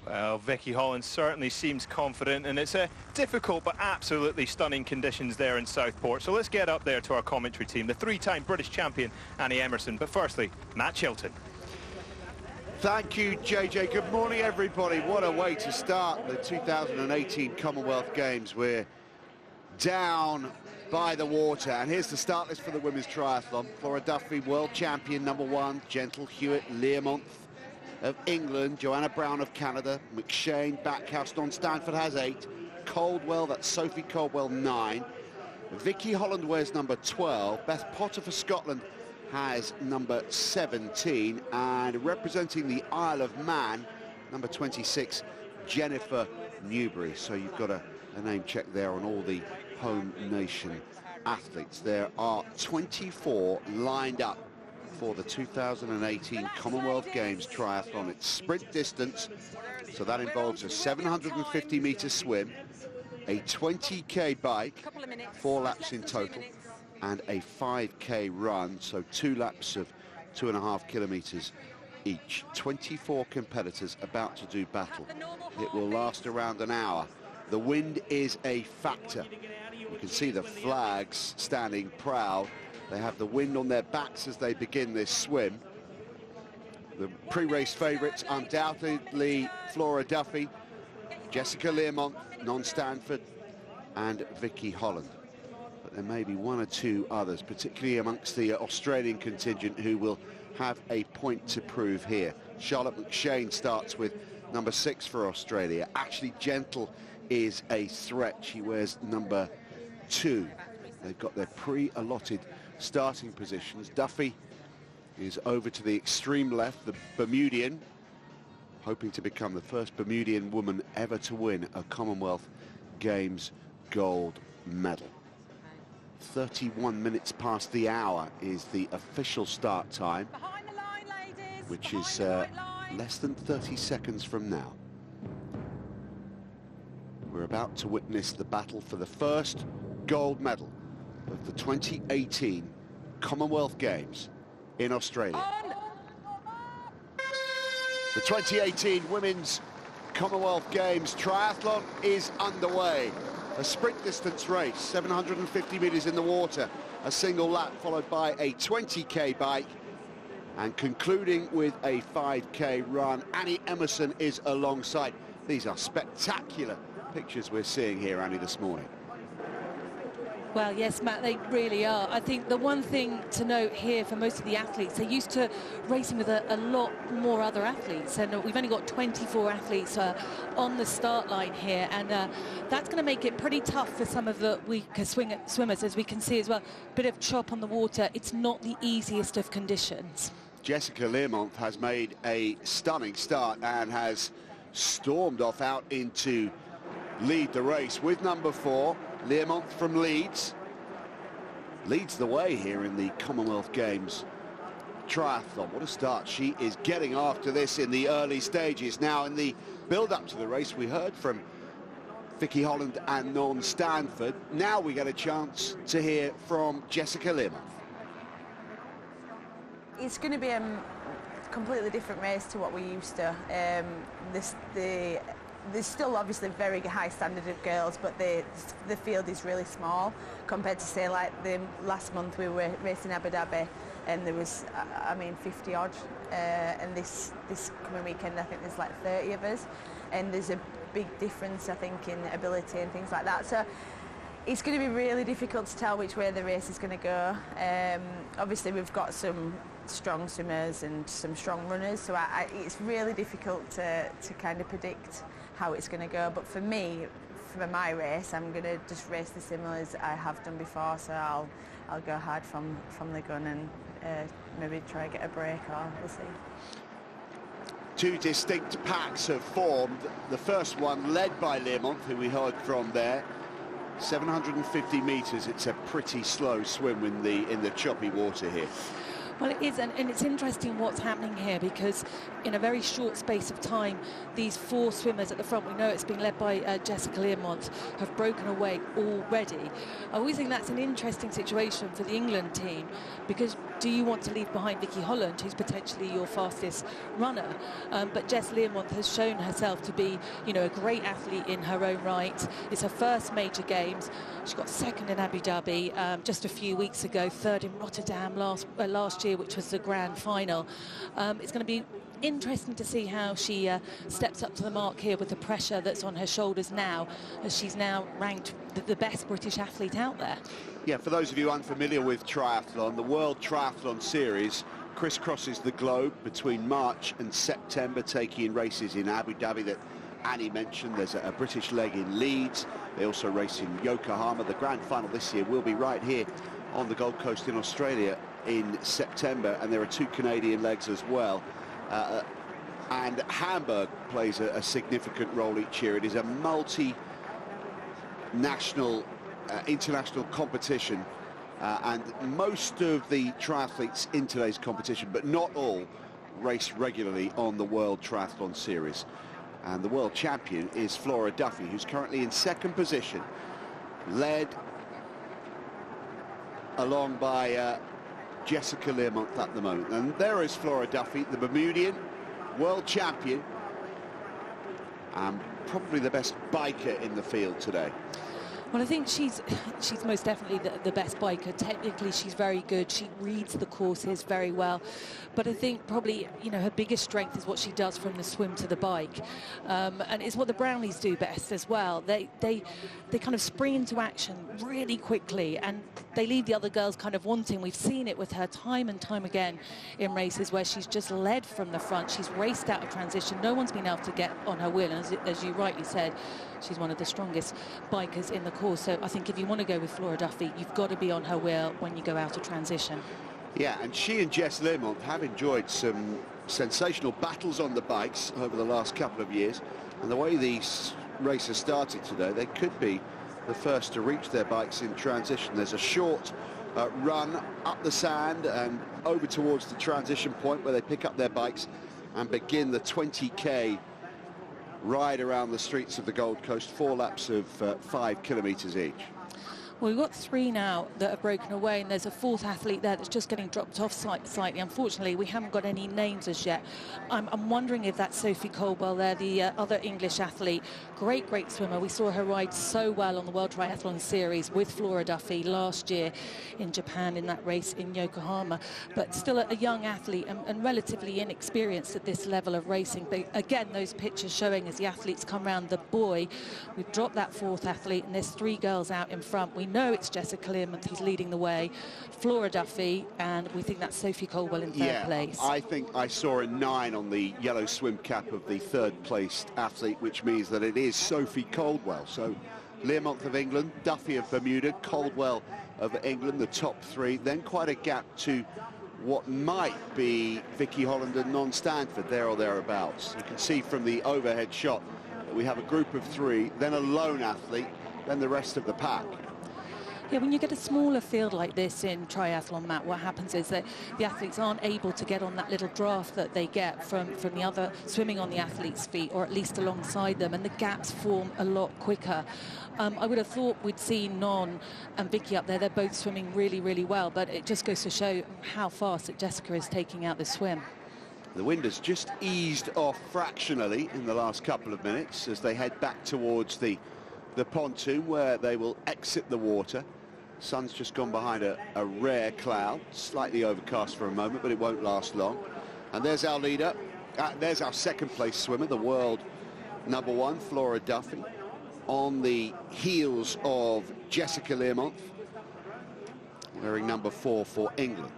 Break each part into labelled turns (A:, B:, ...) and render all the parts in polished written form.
A: Well, Vicky Holland certainly seems confident, and it's a difficult but absolutely stunning conditions there in Southport. So let's get up there to our commentary team, the three-time British champion, Annie Emmerson. But firstly, Matt Chilton.
B: Thank you, JJ. Good morning, everybody. What a way to start the 2018 Commonwealth Games. We're down by the water, and here's the start list for the women's triathlon. Flora Duffy, world champion, #1. Gentle, Hewitt, Learmonth of England, Joanna Brown of Canada, McShane, Backhouse, Non-Stanford has 8, Caldwell, that's Sophie Caldwell, 9, Vicky Holland wears number 12, Beth Potter for Scotland has number 17, and representing the Isle of Man, number 26, Jennifer Newbury. So you've got a name check there on all the home nation athletes. There are 24 lined up for the 2018 Commonwealth Games triathlon. It's sprint distance, so that involves a 750-meter swim, a 20k bike, 4 laps in total, and a 5k run, so 2 laps of 2.5 kilometers each. 24 competitors about to do battle. It will last around an hour. The wind is a factor. You can see the flags standing proud. They have the wind on their backs as they begin this swim. The pre-race favourites, undoubtedly Flora Duffy, Jessica Learmonth, Non-Stanford, and Vicky Holland. But there may be 1 or 2 others, particularly amongst the Australian contingent, who will have a point to prove here. Charlotte McShane starts with number 6 for Australia. Ashley Gentle is a threat. She wears number 2. They've got their pre-allotted starting positions. Duffy is over to the extreme left, the Bermudian, hoping to become the first Bermudian woman ever to win a Commonwealth Games gold medal. 31 minutes past the hour is the official start time, which is less than 30 seconds from now. We're about to witness the battle for the first gold medal of the 2018 Commonwealth Games in Australia. The 2018 Women's Commonwealth Games triathlon is underway. A sprint distance race, 750 metres in the water, a single lap followed by a 20k bike, and concluding with a 5k run. Annie Emmerson is alongside. These are spectacular pictures we're seeing here, Annie, this morning.
C: Well, yes, Matt, they really are. I think the one thing to note here for most of the athletes, they're used to racing with a lot more other athletes, and we've only got 24 athletes on the start line here, and that's going to make it pretty tough for some of the weaker swimmers, as we can see as well. Bit of chop on the water. It's not the easiest of conditions. Jessica
B: Learmonth has made a stunning start and has stormed off out into lead the race with number 4. Learmonth from Leeds leads the way here in the Commonwealth Games triathlon. What a start she is getting after this in the early stages. Now, in the build-up to the race, we heard from Vicky Holland and Non-Stanford. Now we get a chance to hear from Jessica Learmonth.
D: It's going to be a completely different race to what we're used to. There's still obviously very high standard of girls, but the field is really small compared to, say, like the last month we were racing Abu Dhabi, and there was, I mean, 50 odd, and this coming weekend I think there's like 30 of us, and there's a big difference, I think, in ability and things like that. So it's going to be really difficult to tell which way the race is going to go. Obviously we've got some strong swimmers and some strong runners, so it's really difficult to kind of predict how it's going to go. But for me, for my race, I'm going to just race the similar as I have done before, so I'll go hard from the gun and maybe try to get a break, or we'll see.
B: 2 distinct packs have formed. The first one led by Learmonth, who we heard from there. 750 metres, it's a pretty slow swim in the choppy water here.
C: Well, it is, and it's interesting what's happening here, because in a very short space of time, these 4 swimmers at the front, we know it's being led by Jessica Learmonth, have broken away already. I always think that's an interesting situation for the England team, because do you want to leave behind Vicky Holland, who's potentially your fastest runner? But Jess Learmonth has shown herself to be, you know, a great athlete in her own right. It's her first major games. She got second in Abu Dhabi just a few weeks ago, third in Rotterdam last year, which was the grand final. It's going to be interesting to see how she steps up to the mark here with the pressure that's on her shoulders now, as she's now ranked the best British athlete out there.
B: Yeah, for those of you unfamiliar with triathlon, the World Triathlon Series crisscrosses the globe between March and September, taking in races in Abu Dhabi that Annie mentioned. There's a British leg in Leeds. They also race in Yokohama. The grand final this year will be right here on the Gold Coast in Australia in September, and there are 2 Canadian legs as well. And Hamburg plays a significant role each year. It is a multi-national, international competition, and most of the triathletes in today's competition, but not all, race regularly on the World Triathlon Series. And the world champion is Flora Duffy, who's currently in second position, led along by Jessica Learmonth at the moment. And there is Flora Duffy, the Bermudian world champion, and probably the best biker in the field today.
C: Well, I think she's most definitely the best biker. Technically, she's very good. She reads the courses very well. But I think probably, you know, her biggest strength is what she does from the swim to the bike. And it's what the Brownies do best as well. They kind of spring into action really quickly, and they leave the other girls kind of wanting. We've seen it with her time and time again in races where she's just led from the front. She's raced out of transition. No one's been able to get on her wheel. And as you rightly said, she's one of the strongest bikers in the course. So I think if you want to go with Flora Duffy, you've got to be on her wheel when you go out of transition.
B: Yeah, and she and Jess Learmonth have enjoyed some sensational battles on the bikes over the last couple of years. And the way these races started today, they could be the first to reach their bikes in transition. There's a short run up the sand and over towards the transition point where they pick up their bikes and begin the 20k ride around the streets of the Gold Coast, 4 laps of 5 kilometres each.
C: Well, we've got 3 now that have broken away, and there's a 4th athlete there that's just getting dropped off slightly. Unfortunately, we haven't got any names as yet. I'm wondering if that's Sophie Coldwell there, the other English athlete. Great swimmer. We saw her ride so well on the World Triathlon Series with Flora Duffy last year in Japan in that race in Yokohama. But still a young athlete and relatively inexperienced at this level of racing. But again, those pictures showing as the athletes come round the buoy, we've dropped that 4th athlete, and there's 3 girls out in front. We know it's Jessica Learmonth who's leading the way, Flora Duffy, and we think that's Sophie Coldwell in 3rd place. I
B: think I saw a 9 on the yellow swim cap of the 3rd placed athlete, which means that it is Sophie Coldwell. So Learmonth of England, Duffy of Bermuda, Coldwell of England, the top 3. Then quite a gap to what might be Vicky Holland and Non-Stanford, there or thereabouts. You can see from the overhead shot that we have a group of 3, then a lone athlete, then the rest of the pack.
C: Yeah, when you get a smaller field like this in triathlon, Matt, what happens is that the athletes aren't able to get on that little draft that they get from the other swimming on the athletes' feet, or at least alongside them, and the gaps form a lot quicker. I would have thought we'd seen Non and Vicky up there. They're both swimming really well, but it just goes to show how fast that Jessica is taking out the swim.
B: The wind has just eased off fractionally in the last couple of minutes as they head back towards the pontoon where they will exit the water. Sun's just gone behind a rare cloud, slightly overcast for a moment, but it won't last long. And there's our leader. There's our 2nd place swimmer, the world #1, Flora Duffy, on the heels of Jessica Learmonth, wearing number 4 for England.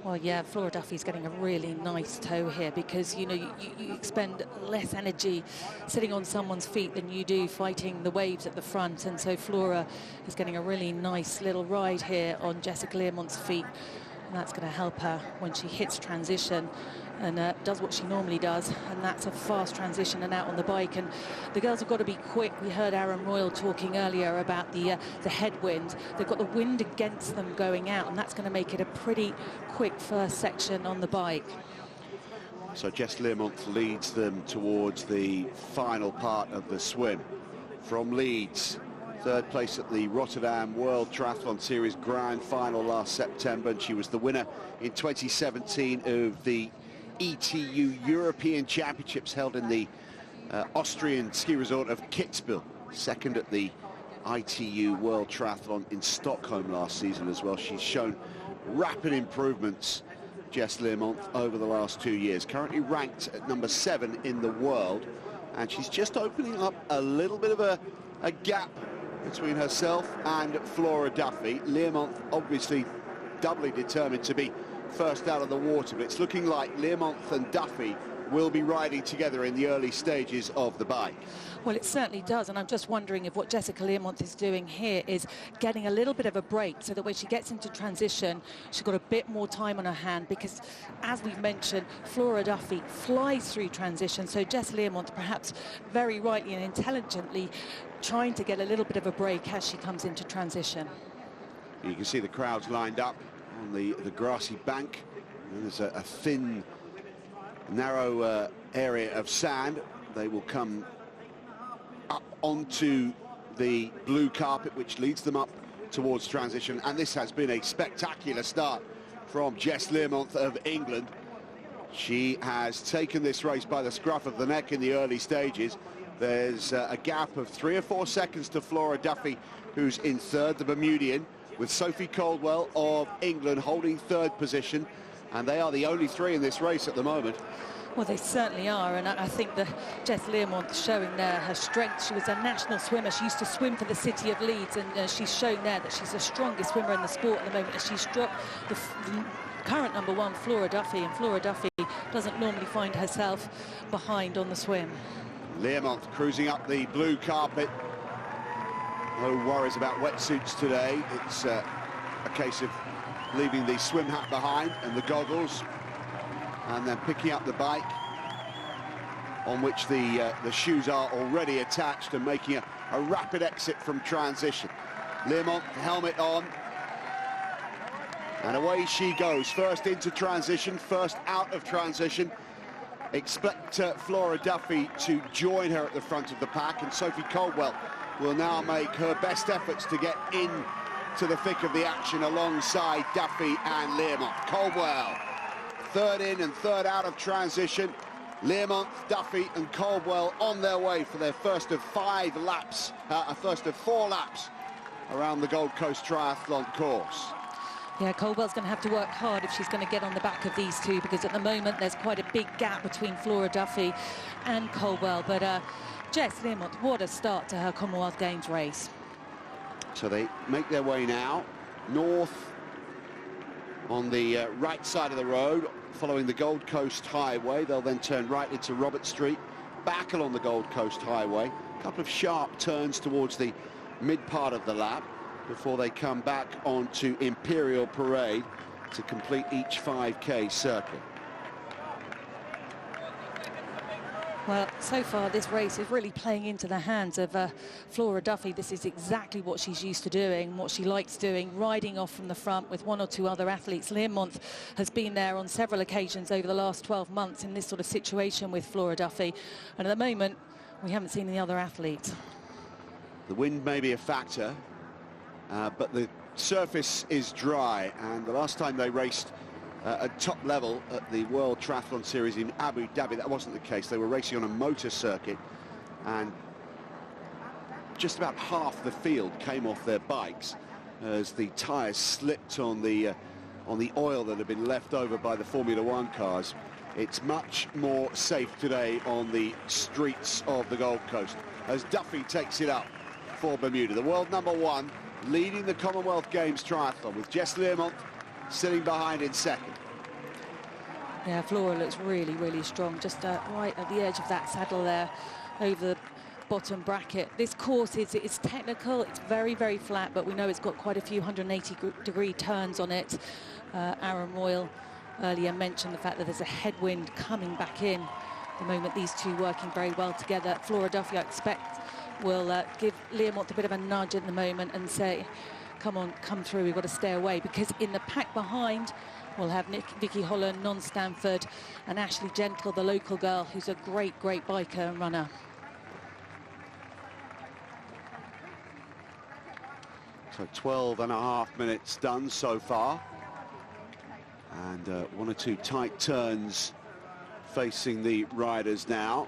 C: Well, yeah, Flora Duffy's getting a really nice toe here because, you know, you expend less energy sitting on someone's feet than you do fighting the waves at the front. And so Flora is getting a really nice little ride here on Jessica Learmonth's feet. And that's going to help her when she hits transition and does what she normally does, and that's a fast transition and out on the bike. And the girls have got to be quick. We heard Aaron Royal talking earlier about the headwind. They've got the wind against them going out, and that's going to make it a pretty quick first section on the bike.
B: So Jess Learmonth leads them towards the final part of the swim. From Leeds, Third place at the Rotterdam World Triathlon Series Grand Final last September, and she was the winner in 2017 of the ETU European Championships held in the Austrian ski resort of Kitzbühel. Second at the ITU World Triathlon in Stockholm last season as well. She's shown rapid improvements, Jess Learmonth, over the last 2 years. Currently ranked at number 7 in the world, and she's just opening up a little bit of a gap between herself and Flora Duffy. Learmonth obviously doubly determined to be first out of the water, but it's looking like Learmonth and Duffy will be riding together in the early stages of the bike.
C: Well, it certainly does, and I'm just wondering if what Jessica Learmonth is doing here is getting a little bit of a break so that when she gets into transition, she's got a bit more time on her hand, because, as we've mentioned, Flora Duffy flies through transition, so Jess Learmonth perhaps very rightly and intelligently trying to get a little bit of a break as she comes into transition.
B: You can see the crowds lined up on the grassy bank. And there's a thin, narrow area of sand. They will come up onto the blue carpet which leads them up towards transition, and this has been a spectacular start from Jess Learmonth of England. She has taken this race by the scruff of the neck in the early stages. There's a gap of 3 or 4 seconds to Flora Duffy, who's in third, the Bermudian, with Sophie Caldwell of England holding third position, and they are the only 3 in this race at the moment.
C: Well, they certainly are, and I think that Jess Learmonth showing there her strength. She was a national swimmer. She used to swim for the city of Leeds, and she's shown there that she's the strongest swimmer in the sport at the moment, as she's dropped the current number 1, Flora Duffy, and Flora Duffy doesn't normally find herself behind on the swim.
B: Learmonth cruising up the blue carpet. No worries about wetsuits today. It's a case of leaving the swim hat behind and the goggles, and then picking up the bike on which the shoes are already attached, and making a rapid exit from transition. Learmonth, helmet on, and away she goes. First into transition, first out of transition. Expect Flora Duffy to join her at the front of the pack, and Sophie Caldwell will now make her best efforts to get in to the thick of the action alongside Duffy and Learmonth. Caldwell third in and third out of transition. Learmonth, Duffy and Caldwell on their way for their first of 5 laps, first of 4 laps around the Gold Coast Triathlon course.
C: Yeah, Caldwell's going to have to work hard if she's going to get on the back of these 2, because at the moment there's quite a big gap between Flora Duffy and Caldwell. But Jess Learmonth, what a start to her Commonwealth Games race.
B: So they make their way now north on the right side of the road, following the Gold Coast Highway. They'll then turn right into Robert Street, back along the Gold Coast Highway. A couple of sharp turns towards the mid part of the lap before they come back onto Imperial Parade to complete each 5K circuit.
C: Well, so far this race is really playing into the hands of Flora Duffy. This is exactly what she's used to doing, what she likes doing, riding off from the front with 1 or 2 other athletes. Learmonth has been there on several occasions over the last 12 months in this sort of situation with Flora Duffy, and at the moment we haven't seen the other athletes.
B: The wind may be a factor, but the surface is dry, and the last time they raced at top level at the World Triathlon Series in Abu Dhabi, that wasn't the case. They were racing on a motor circuit, and just about half the field came off their bikes as the tyres slipped on the oil that had been left over by the Formula One cars. It's much more safe today on the streets of the Gold Coast as Duffy takes it up for Bermuda. The world number 1 leading the Commonwealth Games triathlon, with Jess Learmonth sitting behind in second.
C: Yeah, Flora looks really, really strong, just right at the edge of that saddle there, over the bottom bracket. This course is technical, it's very, very flat, but we know it's got quite a few 180-degree turns on it. Aaron Royal earlier mentioned the fact that there's a headwind coming back in. At the moment, these 2 working very well together. Flora Duffy, I expect, will give Learmonth a bit of a nudge at the moment and say, come on, come through, we've got to stay away, because in the pack behind we'll have Vicky Holland, Non Stanford, and Ashley Gentle, the local girl, who's a great, great biker and runner.
B: So 12.5 minutes done so far. And one or two tight turns facing the riders now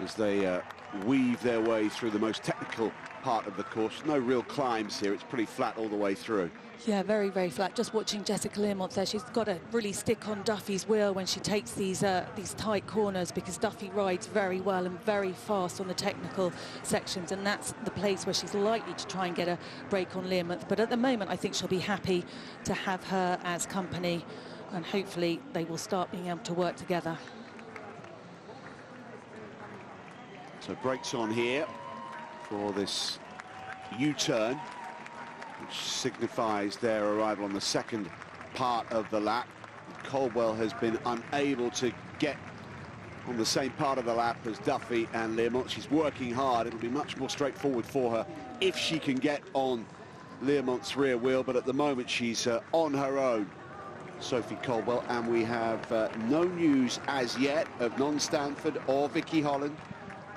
B: as they weave their way through the most technical part of the course. No real climbs here. It's pretty flat all the way through.
C: Yeah, very, very flat. Just watching Jessica Learmont there, she's got to really stick on Duffy's wheel when she takes these tight corners, because Duffy rides very well and very fast on the technical sections, and that's the place where she's likely to try and get a break on Learmont. But at the moment, I think she'll be happy to have her as company, and hopefully they will start being able to work together.
B: So brakes on here for this U-turn, which signifies their arrival on the second part of the lap. Caldwell has been unable to get on the same part of the lap as Duffy and Learmont. She's working hard. It'll be much more straightforward for her if she can get on Learmont's rear wheel, but at the moment she's on her own, Sophie Caldwell, and we have no news as yet of non-Stanford or Vicky Holland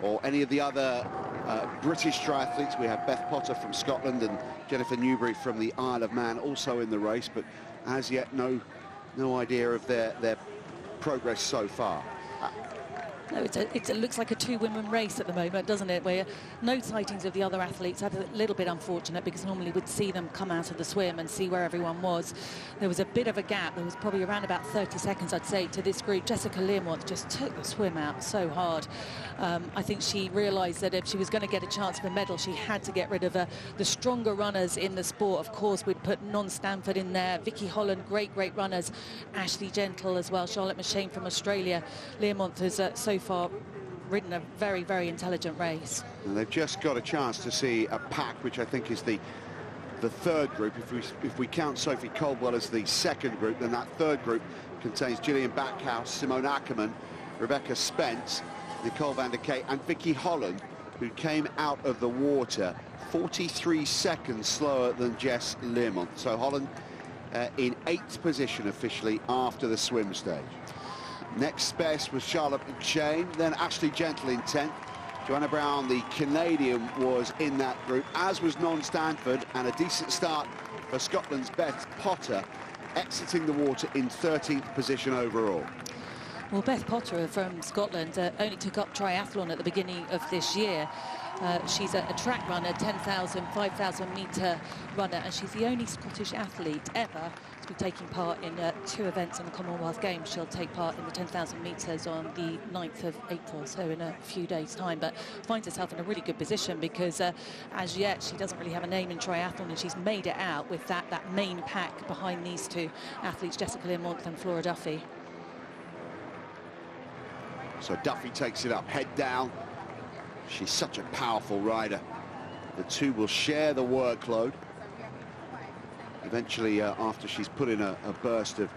B: or any of the other British triathletes. We have Beth Potter from Scotland and Jennifer Newbury from the Isle of Man also in the race, but as yet no idea of their progress so far.
C: No, it looks like a two-women race at the moment, doesn't it? Where no sightings of the other athletes. That's a little bit unfortunate, because normally we'd see them come out of the swim and see where everyone was. There was a bit of a gap. There was probably around about 30 seconds, I'd say, to this group. Jessica Learmont just took the swim out so hard. I think she realised that if she was going to get a chance for a medal, she had to get rid of the stronger runners in the sport. Of course, we'd put non-Stanford in there, Vicky Holland, great runners, Ashley Gentle as well, Charlotte McShane from Australia. Learmont has so far ridden a very, very intelligent race.
B: And they've just got a chance to see a pack, which I think is the third group. If we count Sophie Caldwell as the second group, then that third group contains Gillian Backhouse, Simone Ackermann, Rebecca Spence, Nicole van der Kay and Vicky Holland, who came out of the water 43 seconds slower than Jess Learmont. So Holland in 8th position officially after the swim stage. Next best was Charlotte McShane, then Ashley Gentle in 10th. Joanna Brown, the Canadian, was in that group, as was non-Stanford, and a decent start for Scotland's Beth Potter, exiting the water in 13th position overall.
C: Well, Beth Potter from Scotland only took up triathlon at the beginning of this year. She's a track runner, 10,000, 5,000 metre runner, and she's the only Scottish athlete ever to be taking part in 2 events in the Commonwealth Games. She'll take part in the 10,000 metres on the 9th of April, so in a few days' time, but finds herself in a really good position because as yet she doesn't really have a name in triathlon, and she's made it out with that main pack behind these 2 athletes, Jessica Learmont and Flora Duffy.
B: So Duffy takes it up, head down. She's such a powerful rider. The 2 will share the workload. Eventually, after she's put in a burst of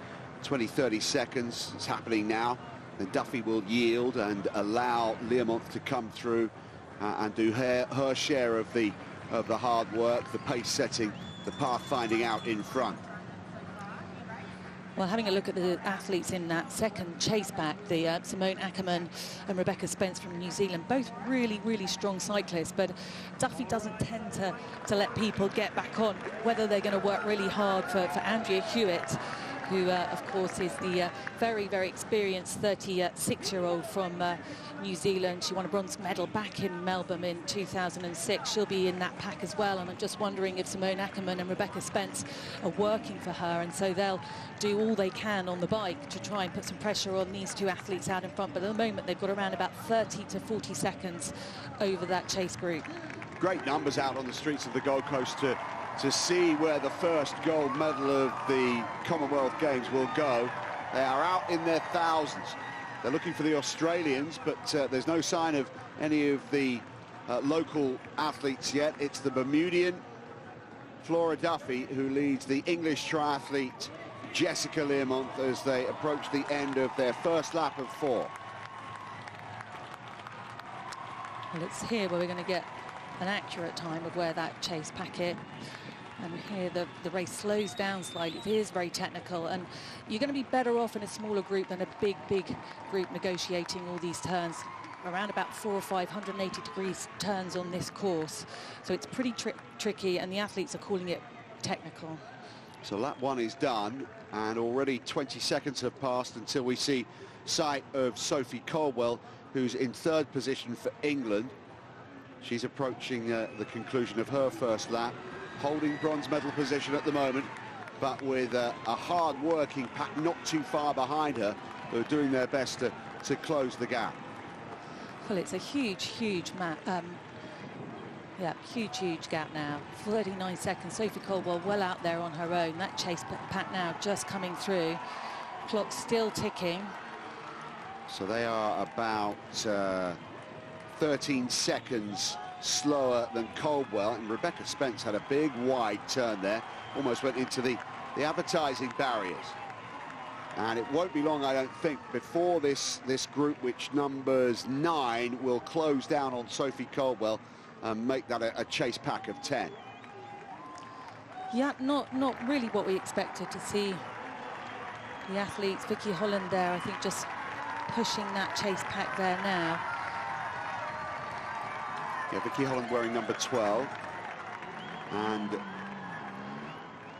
B: 20-30 seconds, it's happening now, then Duffy will yield and allow Learmont to come through and do her share of the hard work, the pace setting, the path finding out in front.
C: Well, having a look at the athletes in that second chase pack, the Simone Ackermann and Rebecca Spence from New Zealand, both really strong cyclists, but Duffy doesn't tend to let people get back on, whether they're going to work really hard for Andrea Hewitt, who, of course, is the very experienced 36-year-old from New Zealand. She won a bronze medal back in Melbourne in 2006. She'll be in that pack as well, and I'm just wondering if Simone Ackermann and Rebecca Spence are working for her, and so they'll do all they can on the bike to try and put some pressure on these 2 athletes out in front. But at the moment, they've got around about 30 to 40 seconds over that chase group.
B: Great numbers out on the streets of the Gold Coast to see where the first gold medal of the Commonwealth Games will go. They are out in their thousands. They're looking for the Australians, but there's no sign of any of the local athletes yet. It's the Bermudian Flora Duffy who leads the English triathlete Jessica Learmont as they approach the end of their first lap of 4.
C: Well, it's here where we're going to get an accurate time of where that chase packet, and here the race slows down slightly. It is very technical, and you're going to be better off in a smaller group than a big group negotiating all these turns. around about 4 or 5 180-degree turns on this course. So it's pretty tricky, and the athletes are calling it technical.
B: So lap 1 is done, and already 20 seconds have passed until we see sight of Sophie Caldwell, who's in 3rd position for England. She's approaching the conclusion of her first lap, holding bronze medal position at the moment, but with a hard-working pack not too far behind her, who are doing their best to close the gap.
C: Well, it's a huge gap now. 39 seconds. Sophie Caldwell well out there on her own. That chase pack now just coming through. Clock still ticking.
B: So they are about 13 seconds slower than Caldwell, and Rebecca Spence had a big wide turn there, almost went into the advertising barriers. And it won't be long, I don't think, before this group, which numbers 9, will close down on Sophie Caldwell and make that a chase pack of 10.
C: Yeah, not really what we expected to see. The athletes, Vicky Holland there, I think just pushing that chase pack there now.
B: Yeah, Vicky Holland wearing number 12. And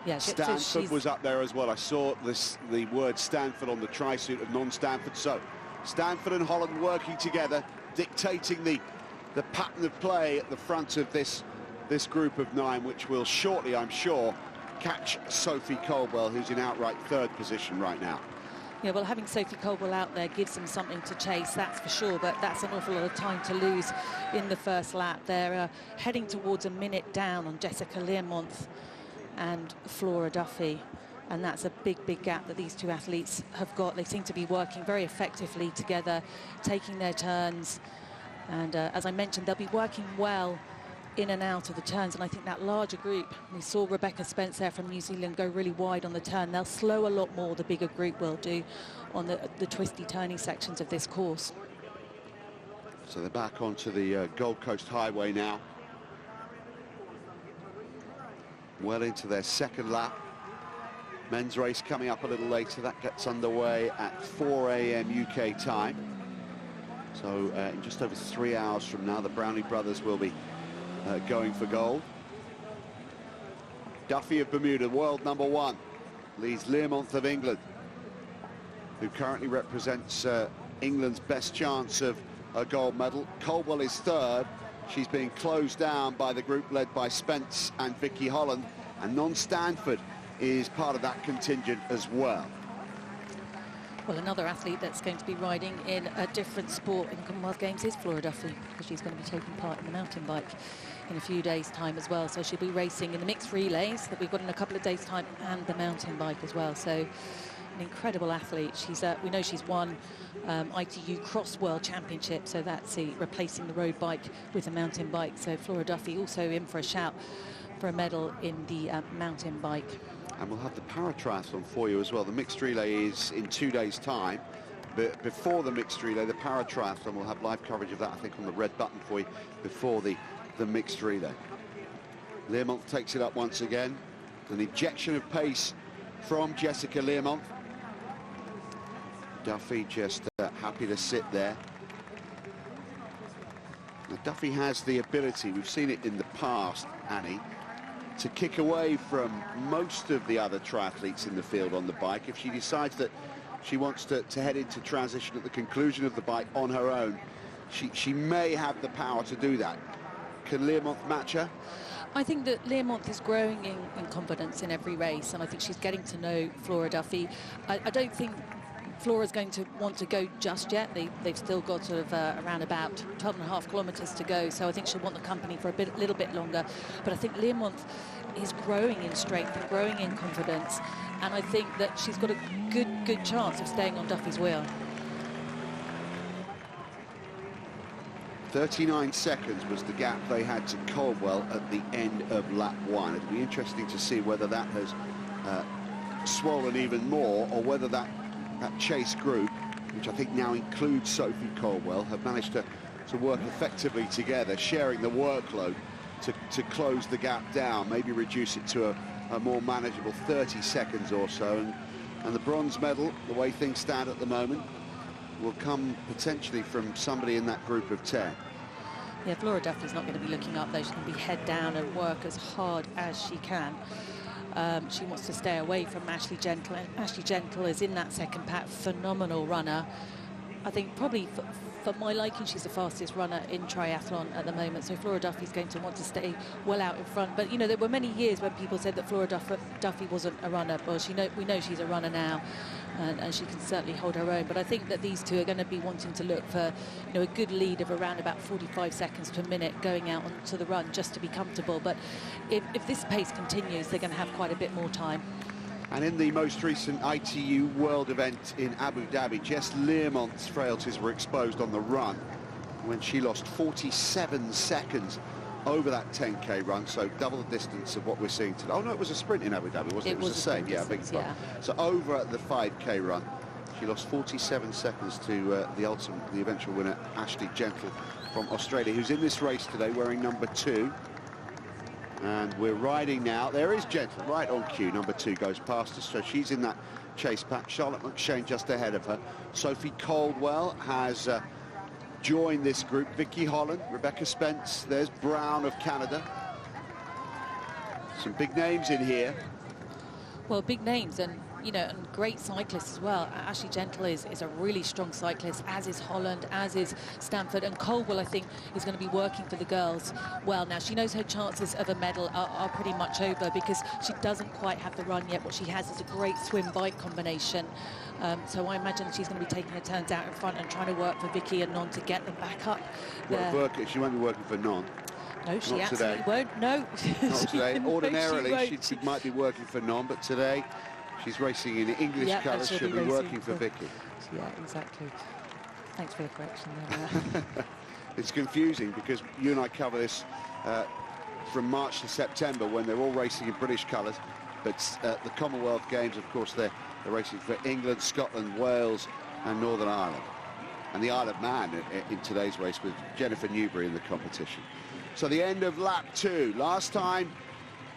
C: yeah,
B: Stanford was up there as well. I saw the word Stanford on the tri-suit of non-Stanford. So Stanford and Holland working together, dictating the pattern of play at the front of this group of 9, which will shortly, I'm sure, catch Sophie Caldwell, who's in outright 3rd position right now.
C: Yeah, well, having Sophie Caldwell out there gives them something to chase, that's for sure, but that's an awful lot of time to lose in the first lap. They're heading towards a minute down on Jessica Learmonth and Flora Duffy, and that's a big gap that these two athletes have got. They seem to be working very effectively together, taking their turns, and as I mentioned, they'll be working well in and out of the turns, and I think that larger group, we saw Rebecca Spence there from New Zealand go really wide on the turn. They'll slow a lot more, the bigger group will do, on the twisty turning sections of this course.
B: So they're back onto the Gold Coast Highway now, well into their 2nd lap. Men's race coming up a little later. That gets underway at 4 AM UK time. So in just over 3 hours from now, the Brownie brothers will be going for gold. Duffy of Bermuda, world number 1, leads Learmonth of England, who currently represents England's best chance of a gold medal. Caldwell is 3rd. She's being closed down by the group led by Spence and Vicky Holland, and non-Stanford is part of that contingent as well.
C: Well, another athlete that's going to be riding in a different sport in the Commonwealth Games is Flora Duffy, because she's going to be taking part in the mountain bike in a few days' time as well. So she'll be racing in the mixed relays that we've got in a couple of days' time, and the mountain bike as well. So an incredible athlete. She's we know she's won ITU Cross World Championship, so that's replacing the road bike with a mountain bike. So Flora Duffy also in for a shout for a medal in the mountain bike.
B: And we'll have the para-triathlon for you as well. The mixed relay is in 2 days' time. But before the mixed relay, the para-triathlon, will have live coverage of that, I think, on the red button for you before the mixed relay. Learmonth takes it up once again. An injection of pace from Jessica Learmonth. Duffy just happy to sit there. Now, Duffy has the ability, we've seen it in the past, Annie, to kick away from most of the other triathletes in the field on the bike. If she decides that she wants to head into transition at the conclusion of the bike on her own, she may have the power to do that. Can Learmonth match her?
C: I think that Learmonth is growing in confidence in every race, and I think she's getting to know Flora Duffy. I don't think Flora's going to want to go just yet. They've still got sort of around about 12.5 kilometres to go, so I think she'll want the company for a little bit longer. But I think Learmonth is growing in strength and growing in confidence, and I think that she's got a good chance of staying on Duffy's wheel.
B: 39 seconds was the gap they had to Caldwell at the end of lap 1. It'll be interesting to see whether that has swollen even more, or whether that chase group, which I think now includes Sophie Caldwell, have managed to work effectively together, sharing the workload to close the gap down, maybe reduce it to a more manageable 30 seconds or so. And the bronze medal, the way things stand at the moment, will come potentially from somebody in that group of 10.
C: Yeah, Flora Duffy's not going to be looking up, though. She's going to be head down and work as hard as she can. She wants to stay away from Ashley Gentle, and Ashley Gentle is in that second pack, phenomenal runner. I think probably for my liking, she's the fastest runner in triathlon at the moment, so Flora Duffy's going to want to stay well out in front. But, you know, there were many years when people said that Flora Duffy wasn't a runner. Well, we know she's a runner now, and she can certainly hold her own. But I think that these two are going to be wanting to look for, you know, a good lead of around about 45 seconds per minute going out onto the run just to be comfortable. But if this pace continues, they're going to have quite a bit more time.
B: And in the most recent ITU World event in Abu Dhabi, Jess Learmont's frailties were exposed on the run when she lost 47 seconds over that 10K run, so double the distance of what we're seeing today. Oh, no, it was a sprint in Abu Dhabi, wasn't it? It was the same, yeah, big fun. So over the 5K run, she lost 47 seconds to the eventual winner, Ashley Gentle from Australia, who's in this race today wearing number 2. And we're riding now. There is Gentle right on cue. Number 2 goes past us, so she's in that chase pack. Charlotte McShane just ahead of her. Sophie Caldwell has joined this group. Vicky Holland, Rebecca Spence. There's Brown of Canada. Some big names in here.
C: Well, big names, and you know, and great cyclists as well. Ashley Gentle is a really strong cyclist, as is Holland, as is Stanford, and Caldwell, I think, is going to be working for the girls well now. She knows her chances of a medal are pretty much over because she doesn't quite have the run yet. What she has is a great swim-bike combination. So I imagine she's going to be taking her turns out in front and trying to work for Vicky and Non to get them back up there.
B: She won't be working for Non.
C: No, she
B: Not
C: absolutely
B: today.
C: won't. No.
B: Not today. Ordinarily,
C: she
B: might be working for Non, but today she's racing in English colours. She'll be working for Vicky.
C: Yeah, exactly. Thanks for the correction there.
B: It's confusing because you and I cover this from March to September when they're all racing in British colours. But the Commonwealth Games, of course, they're racing for England, Scotland, Wales and Northern Ireland. And the Isle of Man in today's race with Jennifer Newbury in the competition. So the end of lap 2. Last time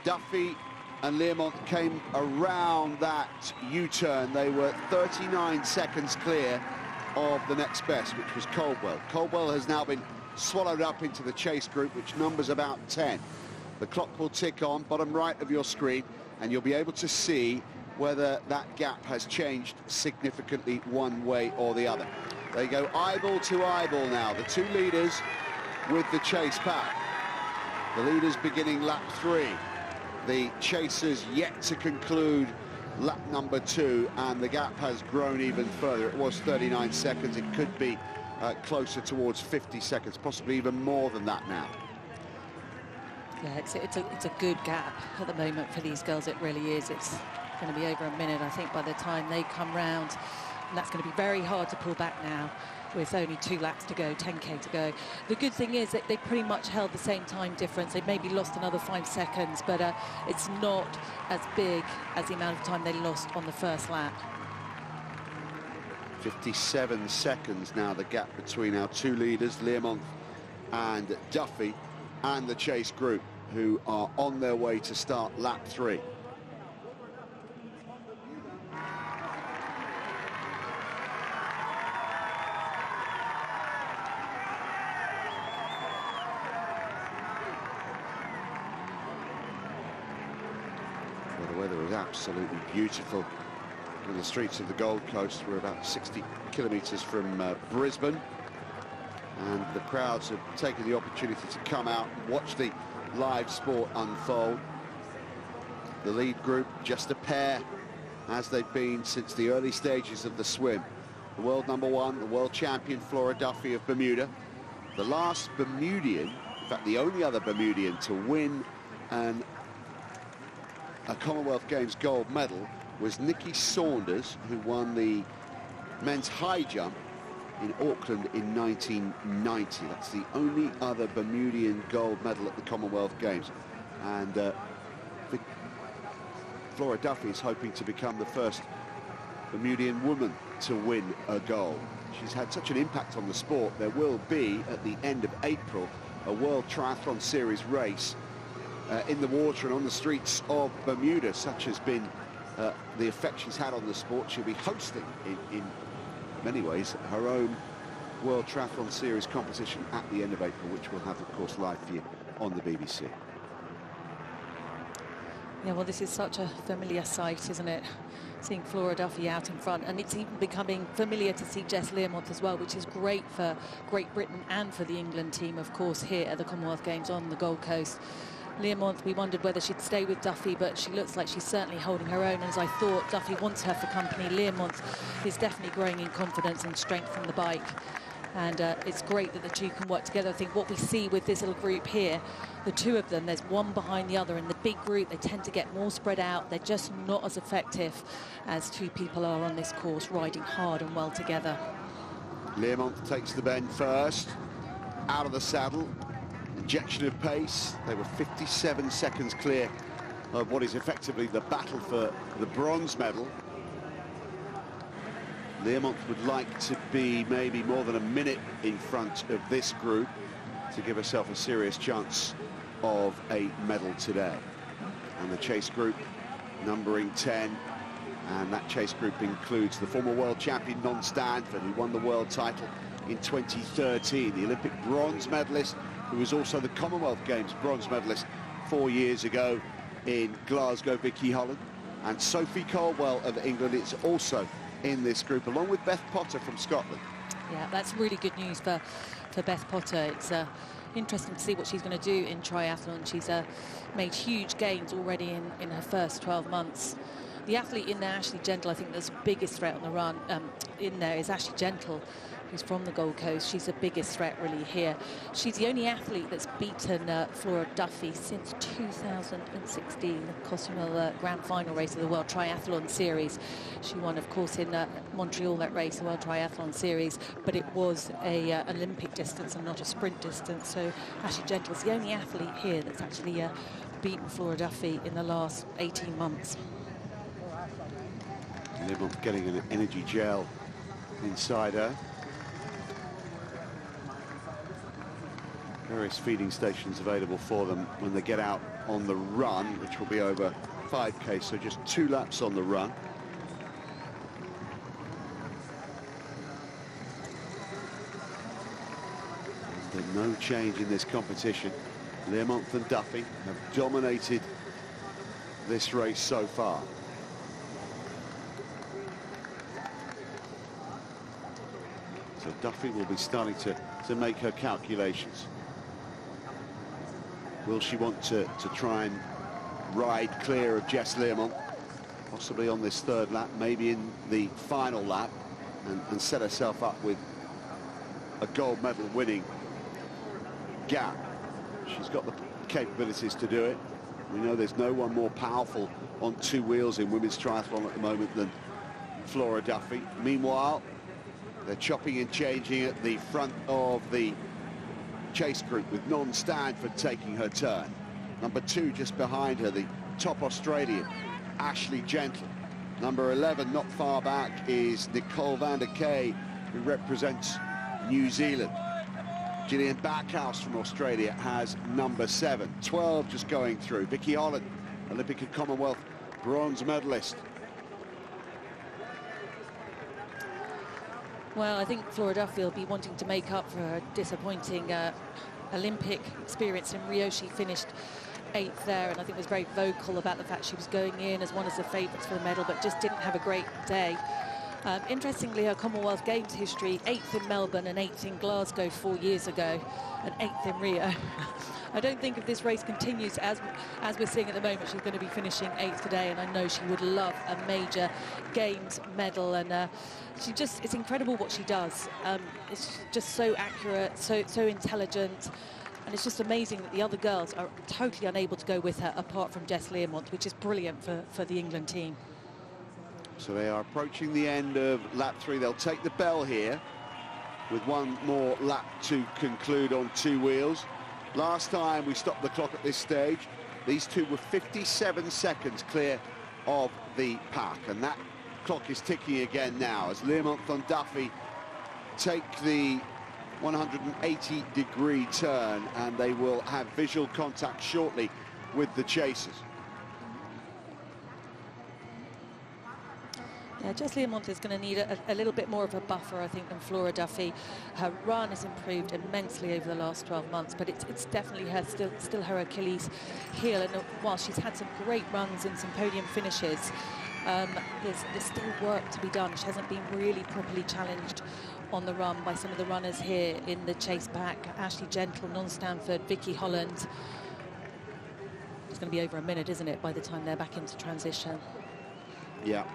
B: Duffy and Learmont came around that U-turn, they were 39 seconds clear of the next best, which was Caldwell. Caldwell has now been swallowed up into the chase group, which numbers about 10. The clock will tick on, bottom right of your screen, and you'll be able to see whether that gap has changed significantly one way or the other. They go eyeball to eyeball now, the 2 leaders with the chase pack. The leaders beginning lap 3. The chasers yet to conclude lap number 2, and the gap has grown even further. It was 39 seconds. It could be closer towards 50 seconds, possibly even more than that now.
C: Yeah, it's a good gap at the moment for these girls. It really is. It's going to be over a minute, I think, by the time they come round. And that's going to be very hard to pull back now with only 2 laps to go, 10K to go. The good thing is that they pretty much held the same time difference. They maybe lost another 5 seconds, but it's not as big as the amount of time they lost on the first lap.
B: 57 seconds now, the gap between our 2 leaders, Learmont and Duffy, and the chase group, who are on their way to start lap 3. The weather is absolutely beautiful in the streets of the Gold Coast. We're about 60 kilometres from Brisbane, and the crowds have taken the opportunity to come out and watch the live sport unfold. The lead group, just a pair, as they've been since the early stages of the swim. The world number 1, the world champion Flora Duffy of Bermuda. The last Bermudian, in fact the only other Bermudian to win a Commonwealth Games gold medal, was Nikki Saunders, who won the men's high jump in Auckland in 1990. That's the only other Bermudian gold medal at the Commonwealth Games. And Flora Duffy is hoping to become the first Bermudian woman to win a gold. She's had such an impact on the sport. There will be, at the end of April, a World Triathlon Series race in the water and on the streets of Bermuda. Such has been the effect she's had on the sport. She'll be hosting in many ways, her own World Triathlon Series competition at the end of April, which we'll have, of course, live for you on the BBC.
C: Yeah, well, this is such a familiar sight, isn't it? Seeing Flora Duffy out in front, and it's even becoming familiar to see Jess Learmonth as well, which is great for Great Britain and for the England team, of course, here at the Commonwealth Games on the Gold Coast. Learmonth, we wondered whether she'd stay with Duffy, but she looks like she's certainly holding her own. As I thought, Duffy wants her for company. Learmonth is definitely growing in confidence and strength from the bike. And it's great that the two can work together. I think what we see with this little group here, the two of them, there's one behind the other. In the big group, they tend to get more spread out. They're just not as effective as two people are on this course, riding hard and well together.
B: Learmonth takes the bend first, out of the saddle. Injection of pace. They were 57 seconds clear of what is effectively the battle for the bronze medal. Learmonth would like to be maybe more than a minute in front of this group to give herself a serious chance of a medal today. And the chase group numbering 10, and that chase group includes the former world champion Non Stanford, who won the world title in 2013, the Olympic bronze medalist, who was also the Commonwealth Games bronze medalist 4 years ago in Glasgow, Vicky Holland, and Sophie Caldwell of England is also in this group, along with Beth Potter from Scotland.
C: Yeah, that's really good news for Beth Potter. It's interesting to see what she's going to do in triathlon. She's made huge gains already in her first 12 months. The athlete in there, Ashley Gentle, I think that's the biggest threat on the run in there is Ashley Gentle, who's from the Gold Coast. She's the biggest threat really here. She's the only athlete that's beaten Flora Duffy since 2016, the Cozumel Grand Final race of the World Triathlon Series. She won, of course, in Montreal, that race, the World Triathlon Series, but it was a Olympic distance and not a sprint distance. So Ashley Gentle's the only athlete here that's actually beaten Flora Duffy in the last 18 months.
B: Learmonth getting an energy gel inside her. Various feeding stations available for them when they get out on the run, which will be over 5K, so just 2 laps on the run. And no change in this competition. Learmonth and Duffy have dominated this race so far. So Duffy will be starting to make her calculations. Will she want to try and ride clear of Jess Learmonth, possibly on this 3rd lap, maybe in the final lap, and set herself up with a gold medal winning gap? She's got the capabilities to do it. We know there's no one more powerful on 2 wheels in women's triathlon at the moment than Flora Duffy. Meanwhile, they're chopping and changing at the front of the chase group, with Non Stanford taking her turn. Number 2 just behind her, the top Australian, Ashley Gentle. Number 11, not far back, is Nicole van der Kay, who represents New Zealand. Gillian Backhouse from Australia has number 7. 12 just going through. Vicky Holland, Olympic and Commonwealth bronze medalist.
C: Well, I think Flora Duffy will be wanting to make up for her disappointing Olympic experience in Rio. She finished 8th there, and I think was very vocal about the fact she was going in as one of the favourites for the medal, but just didn't have a great day. Interestingly, her Commonwealth Games history, 8th in Melbourne and 8th in Glasgow 4 years ago, and 8th in Rio. I don't think if this race continues as we're seeing at the moment, she's going to be finishing 8th today, and I know she would love a major Games medal. And it's incredible what she does. It's just so accurate, so intelligent, and it's just amazing that the other girls are totally unable to go with her, apart from Jess Learmonth, which is brilliant for the England team.
B: So they are approaching the end of lap 3. They'll take the bell here with one more lap to conclude on 2 wheels. Last time we stopped the clock at this stage, these two were 57 seconds clear of the pack, and that clock is ticking again now as Learmonth and Duffy take the 180-degree turn, and they will have visual contact shortly with the chasers.
C: Yeah, Jess Learmonth is going to need a little bit more of a buffer, I think, than Flora Duffy. Her run has improved immensely over the last 12 months, but it's definitely still her Achilles heel. And while she's had some great runs and some podium finishes, there's still work to be done. She hasn't been really properly challenged on the run by some of the runners here in the chase back. Ashley Gentle, Non-Stanford, Vicky Holland. It's going to be over a minute, isn't it, by the time they're back into transition?
B: Yeah.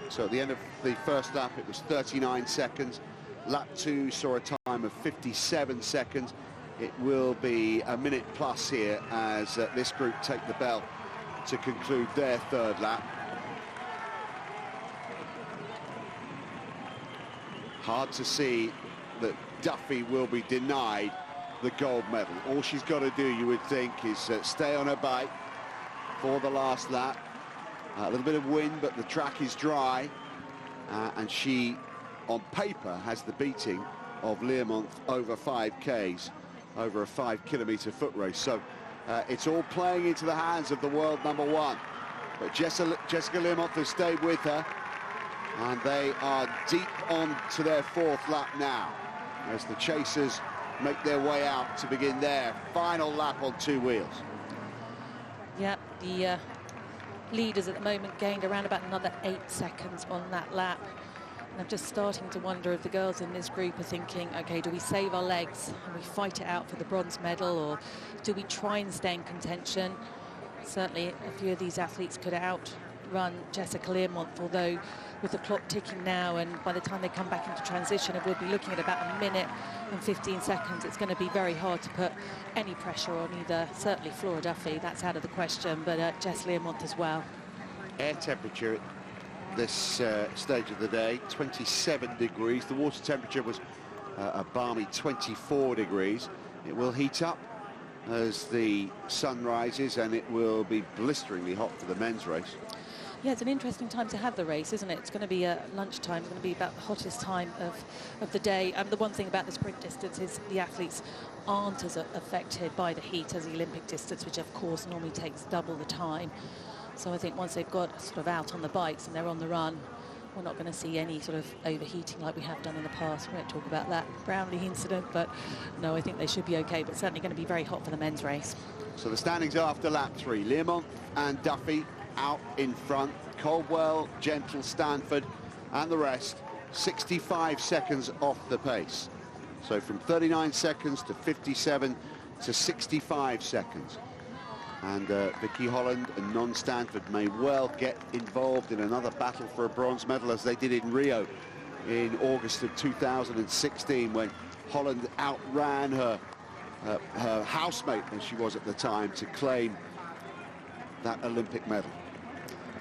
B: So at the end of the first lap, it was 39 seconds. Lap 2 saw a time of 57 seconds. It will be a minute plus here as this group take the bell to conclude their third lap. Hard to see that Duffy will be denied the gold medal. All she's got to do, you would think, is stay on her bike for the last lap. A little bit of wind, but the track is dry, and she, on paper, has the beating of Learmonth over 5Ks, over a 5-kilometre foot race. So it's all playing into the hands of the world #1. But Jessica Learmonth has stayed with her, and they are deep on to their fourth lap now, as the chasers make their way out to begin their final lap on two wheels.
C: Yeah, the leaders at the moment gained around about another 8 seconds on that lap. And I'm just starting to wonder if the girls in this group are thinking, okay, do we save our legs and we fight it out for the bronze medal, or do we try and stay in contention? Certainly a few of these athletes could outrun Jessica Learmonth, although with the clock ticking now, and by the time they come back into transition, we'll be looking at about a minute and 15 seconds. It's going to be very hard to put any pressure on either, certainly Flora Duffy, that's out of the question, but Jess Learmonth as well.
B: Air temperature at this stage of the day, 27 degrees. The water temperature was a balmy 24 degrees. It will heat up as the sun rises, and it will be blisteringly hot for the men's race.
C: Yeah, it's an interesting time to have the race, isn't it? It's going to be lunchtime. It's going to be about the hottest time of the day. The one thing about the sprint distance is the athletes aren't as affected by the heat as the Olympic distance, which of course normally takes double the time. So I think once they've got sort of out on the bikes and they're on the run, we're not going to see any sort of overheating like we have done in the past. We won't talk about that Brownlee incident, but no, I think they should be okay, but certainly going to be very hot for the men's race.
B: So the standings after lap 3, Learmonth and Duffy out in front, Caldwell, Gentle, Stanford and the rest 65 seconds off the pace. So from 39 seconds to 57 to 65 seconds. And Vicky Holland and Non-Stanford may well get involved in another battle for a bronze medal, as they did in Rio in August of 2016, when Holland outran her housemate, as she was at the time, to claim that Olympic medal.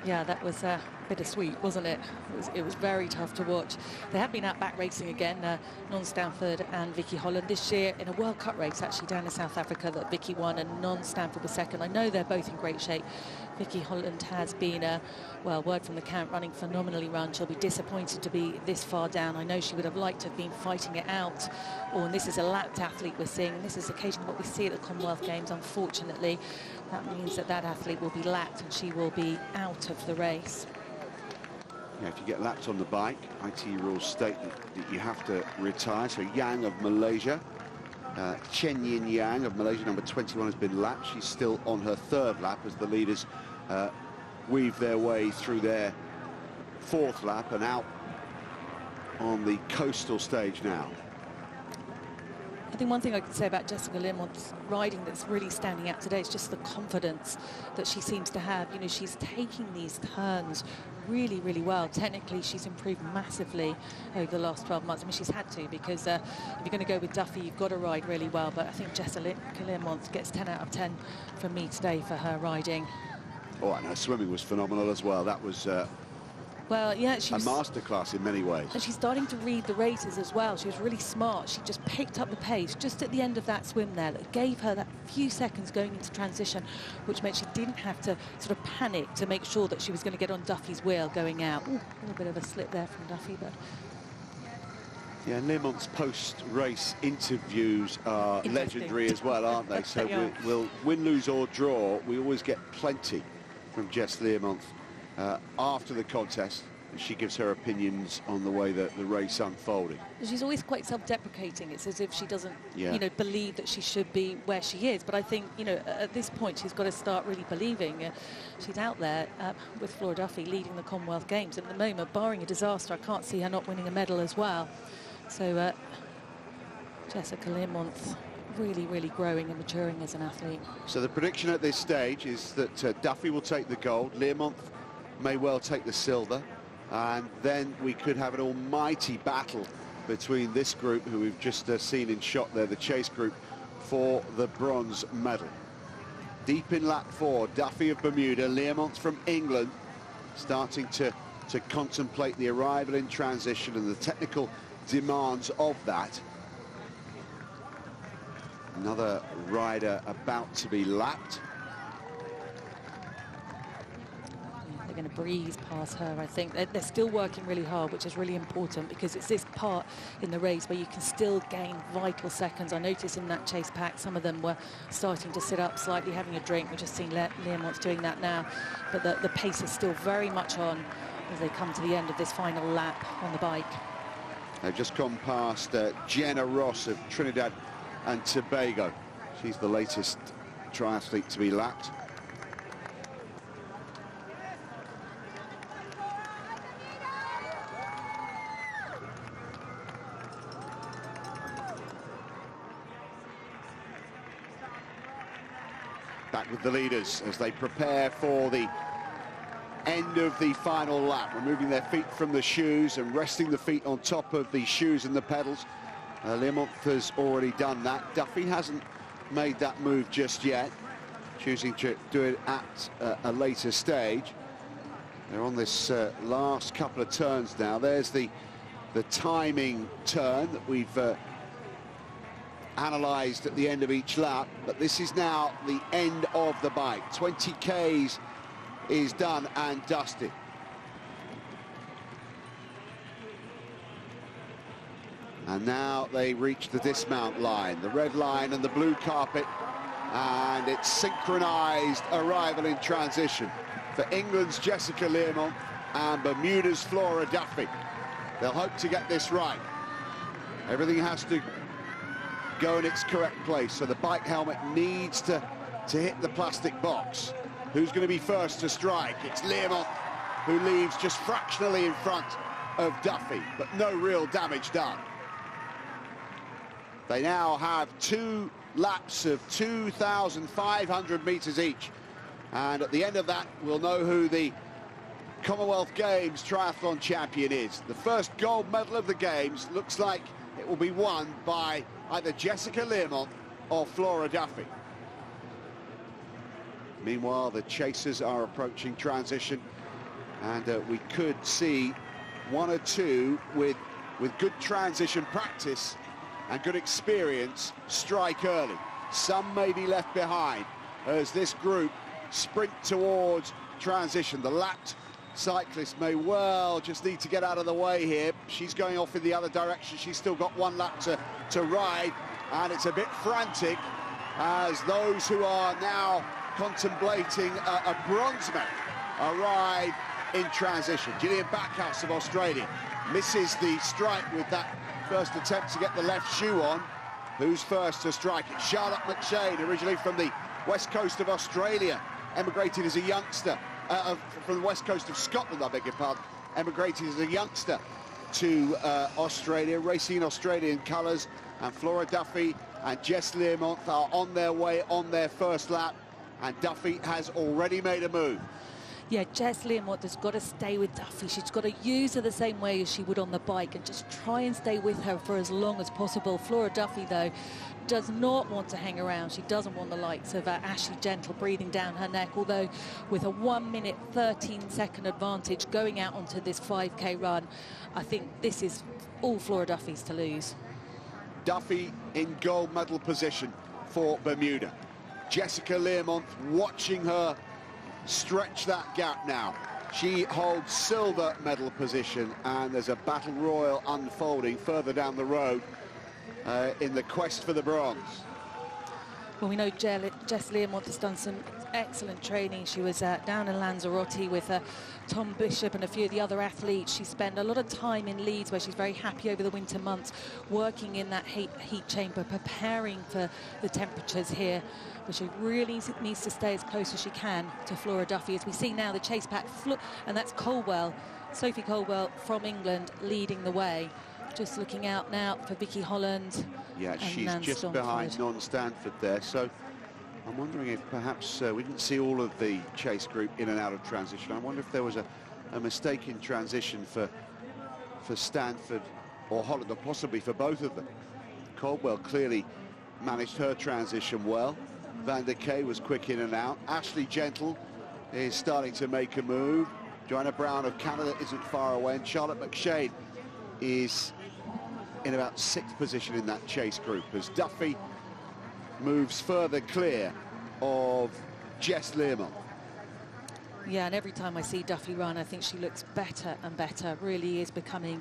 C: Yeah, that was bittersweet, wasn't it? It was very tough to watch. They have been out back racing again, Non-Stanford and Vicky Holland this year in a World Cup race actually down in South Africa that Vicky won and Non-Stanford was second. I know they're both in great shape. Vicky Holland has been, well, word from the camp, running phenomenally run. She'll be disappointed to be this far down. I know she would have liked to have been fighting it out. And this is a lapped athlete we're seeing. And this is occasionally what we see at the Commonwealth Games, unfortunately. That means that that athlete will be lapped and she will be out of the race.
B: Yeah, if you get lapped on the bike, ITU rules state that you have to retire. So Yang of Malaysia, Chen Yin Yang of Malaysia, number 21, has been lapped. She's still on her third lap as the leaders weave their way through their fourth lap and out on the coastal stage now.
C: I think one thing I could say about Jessica Learmonth's riding that's really standing out today is just the confidence that she seems to have. You know, she's taking these turns really, really well. Technically, she's improved massively over the last 12 months. I mean, she's had to, because if you're going to go with Duffy, you've got to ride really well. But I think Jessica Learmonth gets 10 out of 10 from me today for her riding.
B: Oh, and her swimming was phenomenal as well. That was
C: well, yeah,
B: a masterclass in many ways.
C: And she's starting to read the races as well. She was really smart. She just picked up the pace just at the end of that swim there. That gave her that few seconds going into transition, which meant she didn't have to sort of panic to make sure that she was going to get on Duffy's wheel going out. Ooh, a little bit of a slip there from Duffy, but...
B: Yeah, Learmonth's post-race interviews are legendary as well, aren't they? So
C: Yeah.
B: we'll win, lose or draw. We always get plenty from Jess Learmonth after the contest, She gives her opinions on the way that the race unfolded.
C: She's always quite self-deprecating. It's as if she doesn't,
B: Yeah.
C: you know, believe that she should be where she is. But I think, you know, at this point, she's got to start really believing. She's out there with Flora Duffy leading the Commonwealth Games. And at the moment, barring a disaster, I can't see her not winning a medal as well. So Jessica Learmonth really, really growing and maturing as an athlete.
B: So the prediction at this stage is that Duffy will take the gold. Learmonth may well take the silver. And then we could have an almighty battle between this group, who we've just seen in shot there, the chase group, for the bronze medal. Deep in lap 4, Duffy of Bermuda, Learmonth from England, starting to contemplate the arrival in transition and the technical demands of that. Another rider about to be lapped.
C: They're going to breeze past her, I think. They're still working really hard, which is really important, because it's this part in the race where you can still gain vital seconds. I noticed in that chase pack, some of them were starting to sit up slightly, having a drink. We've just seen Learmonth doing that now. But the pace is still very much on as they come to the end of this final lap on the bike.
B: They've just gone past Jenna Ross of Trinidad and Tobago. She's the latest triathlete to be lapped. Back with the leaders as they prepare for the end of the final lap, removing their feet from the shoes and resting the feet on top of the shoes and the pedals. Learmonth has already done that. Duffy hasn't made that move just yet, choosing to do it at a later stage. They're on this last couple of turns now. There's the timing turn that we've analysed at the end of each lap, but this is now the end of the bike. 20 Ks is done and dusted. And now they reach the dismount line, the red line and the blue carpet, and it's synchronised arrival in transition for England's Jessica Learmonth and Bermuda's Flora Duffy. They'll hope to get this right. Everything has to go in its correct place, so the bike helmet needs to hit the plastic box. Who's going to be first to strike? It's Learmonth, who leaves just fractionally in front of Duffy, but no real damage done. They now have 2 laps of 2,500 metres each, and at the end of that we'll know who the Commonwealth Games triathlon champion is. The first gold medal of the Games looks like it will be won by either Jessica Learmonth or Flora Duffy. Meanwhile, the chasers are approaching transition, and we could see 1 or 2 with good transition practice and good experience strike early. Some may be left behind as this group sprint towards transition. The lapped cyclist may well just need to get out of the way here. She's going off in the other direction. She's still got 1 lap to ride, and it's a bit frantic as those who are now contemplating a bronze medal arrive in transition. Gillian Backhouse of Australia misses the strike with that first attempt to get the left shoe on. Who's first to strike it? Charlotte McShane, originally from the west coast of Australia, emigrated as a youngster, from the west coast of Scotland, I beg your pardon, emigrated as a youngster to Australia, racing in Australian colours. And Flora Duffy and Jess Learmonth are on their way on their first lap, and Duffy has already made a move.
C: Yeah, Jess Learmonth has got to stay with Duffy. She's got to use her the same way as she would on the bike and just try and stay with her for as long as possible. Flora Duffy, though, does not want to hang around. She doesn't want the likes of Ashley Gentle breathing down her neck, although with a 1 minute 13-second advantage going out onto this 5K run, I think this is all Flora Duffy's to lose.
B: Duffy in gold medal position for Bermuda. Jessica Learmonth watching her stretch that gap now. She holds silver medal position, and there's a battle royal unfolding further down the road in the quest for the bronze.
C: Well, we know Jess Learmonth has done some excellent training. She was down in Lanzarote with Tom Bishop and a few of the other athletes. She spent a lot of time in Leeds, where she's very happy over the winter months, working in that heat chamber, preparing for the temperatures here. But she really needs to stay as close as she can to Flora Duffy. As we see now, the chase pack, and that's Colwell, Sophie Colwell from England, leading the way. Just looking out now for Vicky Holland.
B: Yeah, she's just behind Non-Stanford there. So I'm wondering if perhaps we didn't see all of the chase group in and out of transition. I wonder if there was a mistake in transition for Stanford or Holland, or possibly for both of them. Caldwell clearly managed her transition well. Van der Kay was quick in and out. Ashley Gentle is starting to make a move. Joanna Brown of Canada isn't far away, and Charlotte McShane is in about 6th position in that chase group as Duffy moves further clear of Jess Learmonth.
C: Yeah, and every time I see Duffy run, I think she looks better and better. Really is becoming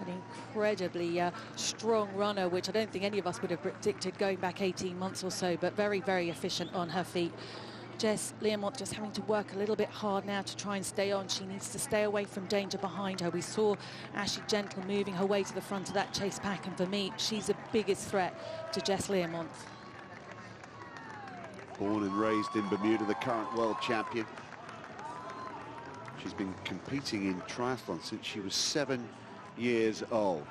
C: an incredibly strong runner, which I don't think any of us would have predicted going back 18 months or so, but very, very efficient on her feet. Jess Learmonth just having to work a little bit hard now to try and stay on. She needs to stay away from danger behind her. We saw Ashley Gentle moving her way to the front of that chase pack, and for me, she's the biggest threat to Jess Learmonth.
B: Born and raised in Bermuda, the current world champion. She's been competing in triathlon since she was 7 years old.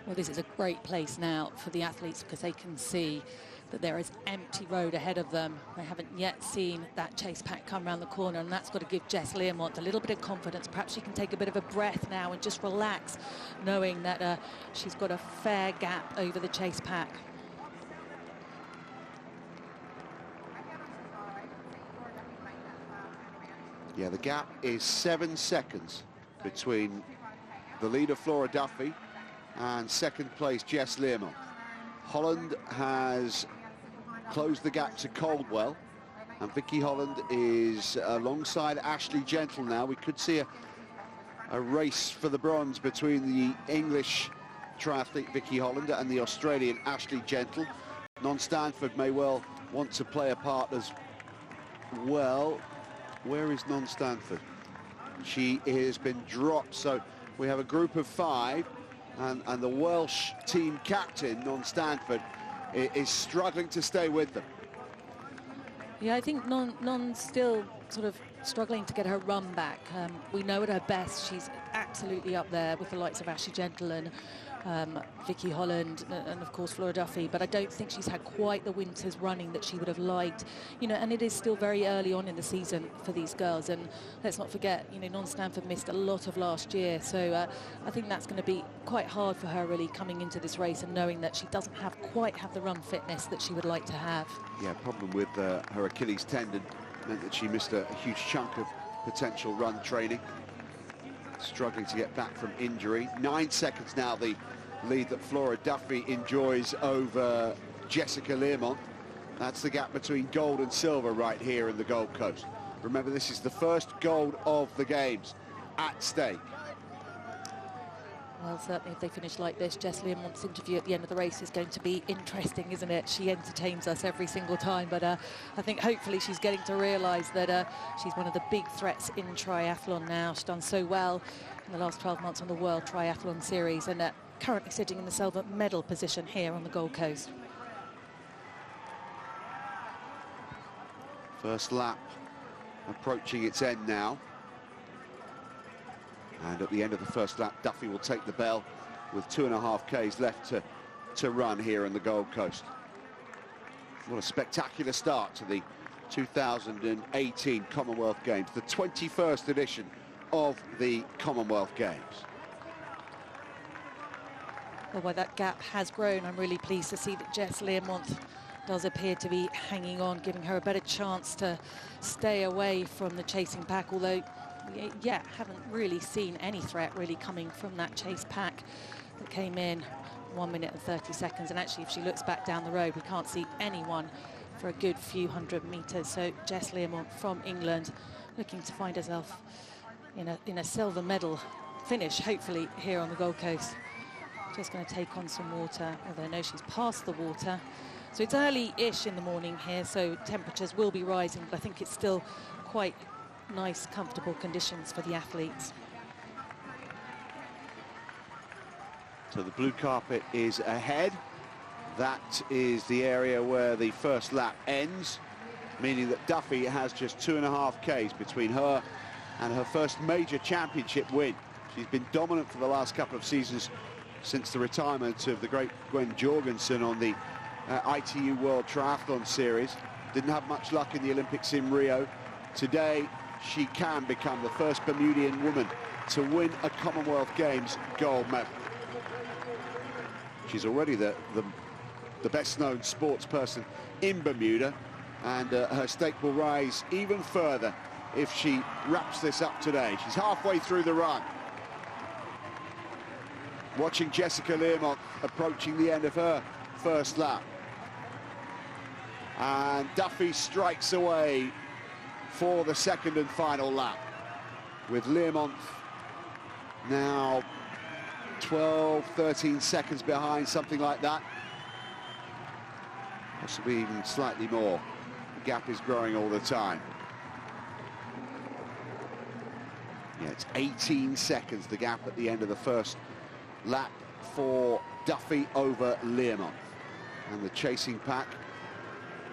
C: Well, this is a great place now for the athletes, because they can see that there is empty road ahead of them. They haven't yet seen that chase pack come around the corner, and that's got to give Jess Learmonth a little bit of confidence. Perhaps she can take a bit of a breath now and just relax, knowing that she's got a fair gap over the chase pack.
B: Yeah, the gap is 7 seconds between the leader Flora Duffy and 2nd place Jess Learmonth. Holland has closed the gap to Caldwell, and Vicky Holland is alongside Ashley Gentle now. We could see a race for the bronze between the English triathlete Vicky Holland and the Australian Ashley Gentle. Non-Stanford may well want to play a part as well. Where is Non-Stanford? She has been dropped, so we have a group of 5, and the Welsh team captain, Non-Stanford, is struggling to stay with them.
C: Yeah, I think Non's still sort of struggling to get her run back. We know at her best she's absolutely up there with the likes of Ashley Gentle and Vicky Holland and of course Flora Duffy, but I don't think she's had quite the winter's running that she would have liked, you know, and it is still very early on in the season for these girls, and let's not forget, you know, Non-Stanford missed a lot of last year, so I think that's going to be quite hard for her really coming into this race and knowing that she doesn't quite have the run fitness that she would like to have.
B: Yeah, problem with her Achilles tendon meant that she missed a huge chunk of potential run training. Struggling to get back from injury. 9 seconds now, the lead that Flora Duffy enjoys over Jessica Learmonth. That's the gap between gold and silver right here in the Gold Coast. Remember, this is the first gold of the Games at stake.
C: Well, certainly if they finish like this, Jess Learmonth's interview at the end of the race is going to be interesting, isn't it? She entertains us every single time, but I think hopefully she's getting to realise that she's one of the big threats in triathlon now. She's done so well in the last 12 months on the World Triathlon Series, and currently sitting in the silver medal position here on the Gold Coast.
B: First lap approaching its end now. And at the end of the first lap, Duffy will take the bell with 2.5 Ks left to run here in the Gold Coast. What a spectacular start to the 2018 Commonwealth Games, the 21st edition of the Commonwealth Games.
C: Well, while that gap has grown, I'm really pleased to see that Jess Learmonth does appear to be hanging on, giving her a better chance to stay away from the chasing pack, although yeah, haven't really seen any threat really coming from that chase pack that came in 1 minute and 30 seconds. And actually, if she looks back down the road, we can't see anyone for a good few hundred meters. So Jess Learmonth from England looking to find herself in a silver medal finish, hopefully, here on the Gold Coast. Just going to take on some water, although I know she's past the water. So it's early-ish in the morning here, so temperatures will be rising, but I think it's still quite nice, comfortable conditions for the athletes.
B: So the blue carpet is ahead. That is the area where the first lap ends, meaning that Duffy has just 2.5 Ks between her and her first major championship win. She's been dominant for the last couple of seasons since the retirement of the great Gwen Jorgensen on the ITU World Triathlon Series. Didn't have much luck in the Olympics in Rio. Today, she can become the first Bermudian woman to win a Commonwealth Games gold medal. She's already the best-known sports person in Bermuda, and her stake will rise even further if she wraps this up today. She's halfway through the run. Watching Jessica Learmont approaching the end of her first lap. And Duffy strikes away for the second and final lap, with Learmont now 12, 13 seconds behind, something like that. Possibly even slightly more. The gap is growing all the time. Yeah, it's 18 seconds, the gap at the end of the first lap for Duffy over Learmont. And the chasing pack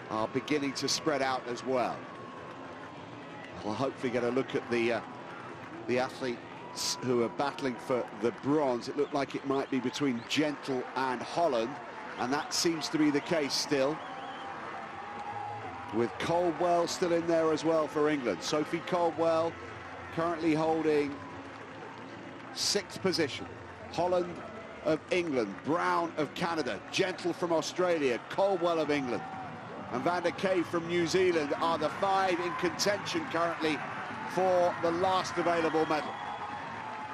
B: are beginning to spread out as well. We'll hopefully get a look at the athletes who are battling for the bronze. It looked like it might be between Gentle and Holland, and that seems to be the case still, with Caldwell still in there as well for England. Sophie Caldwell currently holding 6th position. Holland of England, Brown of Canada, Gentle from Australia, Caldwell of England, and Van der Kay from New Zealand are the 5 in contention currently for the last available medal.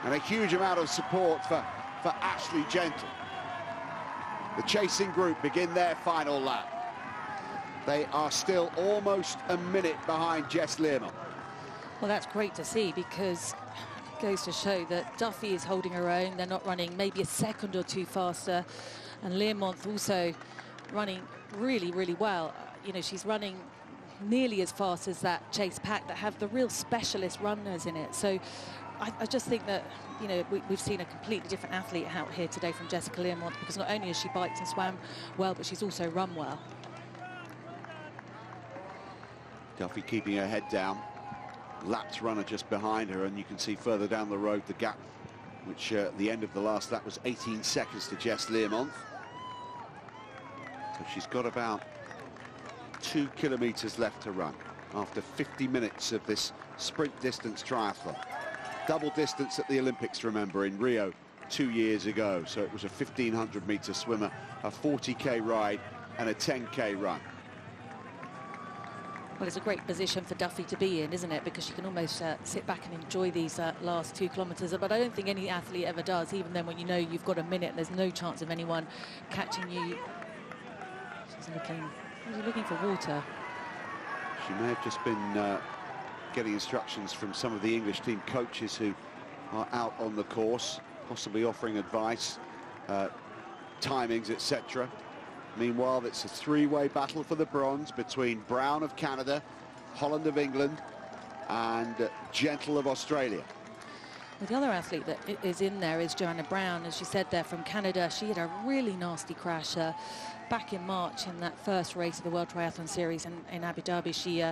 B: And a huge amount of support for Ashley Gentle. The chasing group begin their final lap. They are still almost a minute behind Jess Learmont.
C: Well, that's great to see, because it goes to show that Duffy is holding her own. They're not running maybe a second or two faster. And Learmont also running really, really well. You know, she's running nearly as fast as that chase pack that have the real specialist runners in it. So I just think that, you know, we've seen a completely different athlete out here today from Jessica Learmont, because not only has she biked and swam well, but she's also run well.
B: Duffy keeping her head down. Lapped runner just behind her, and you can see further down the road the gap, which at the end of the last lap was 18 seconds to Jess Learmont. So she's got about 2 kilometers left to run after 50 minutes of this sprint distance triathlon. Double distance at the Olympics, remember, in Rio 2 years ago. So it was a 1,500-meter swimmer, a 40K ride and a 10K run.
C: Well, it's a great position for Duffy to be in, isn't it? Because she can almost sit back and enjoy these last 2 kilometres. But I don't think any athlete ever does, even then when you know you've got a minute and there's no chance of anyone catching you. She's looking for water.
B: She may have just been getting instructions from some of the English team coaches who are out on the course, possibly offering advice, timings, etc. Meanwhile, it's a 3-way battle for the bronze between Brown of Canada, Holland of England, and Gentle of Australia.
C: Well, the other athlete that is in there is Joanna Brown, as she said there, from Canada. She had a really nasty crash back in March in that first race of the World Triathlon Series in Abu Dhabi. She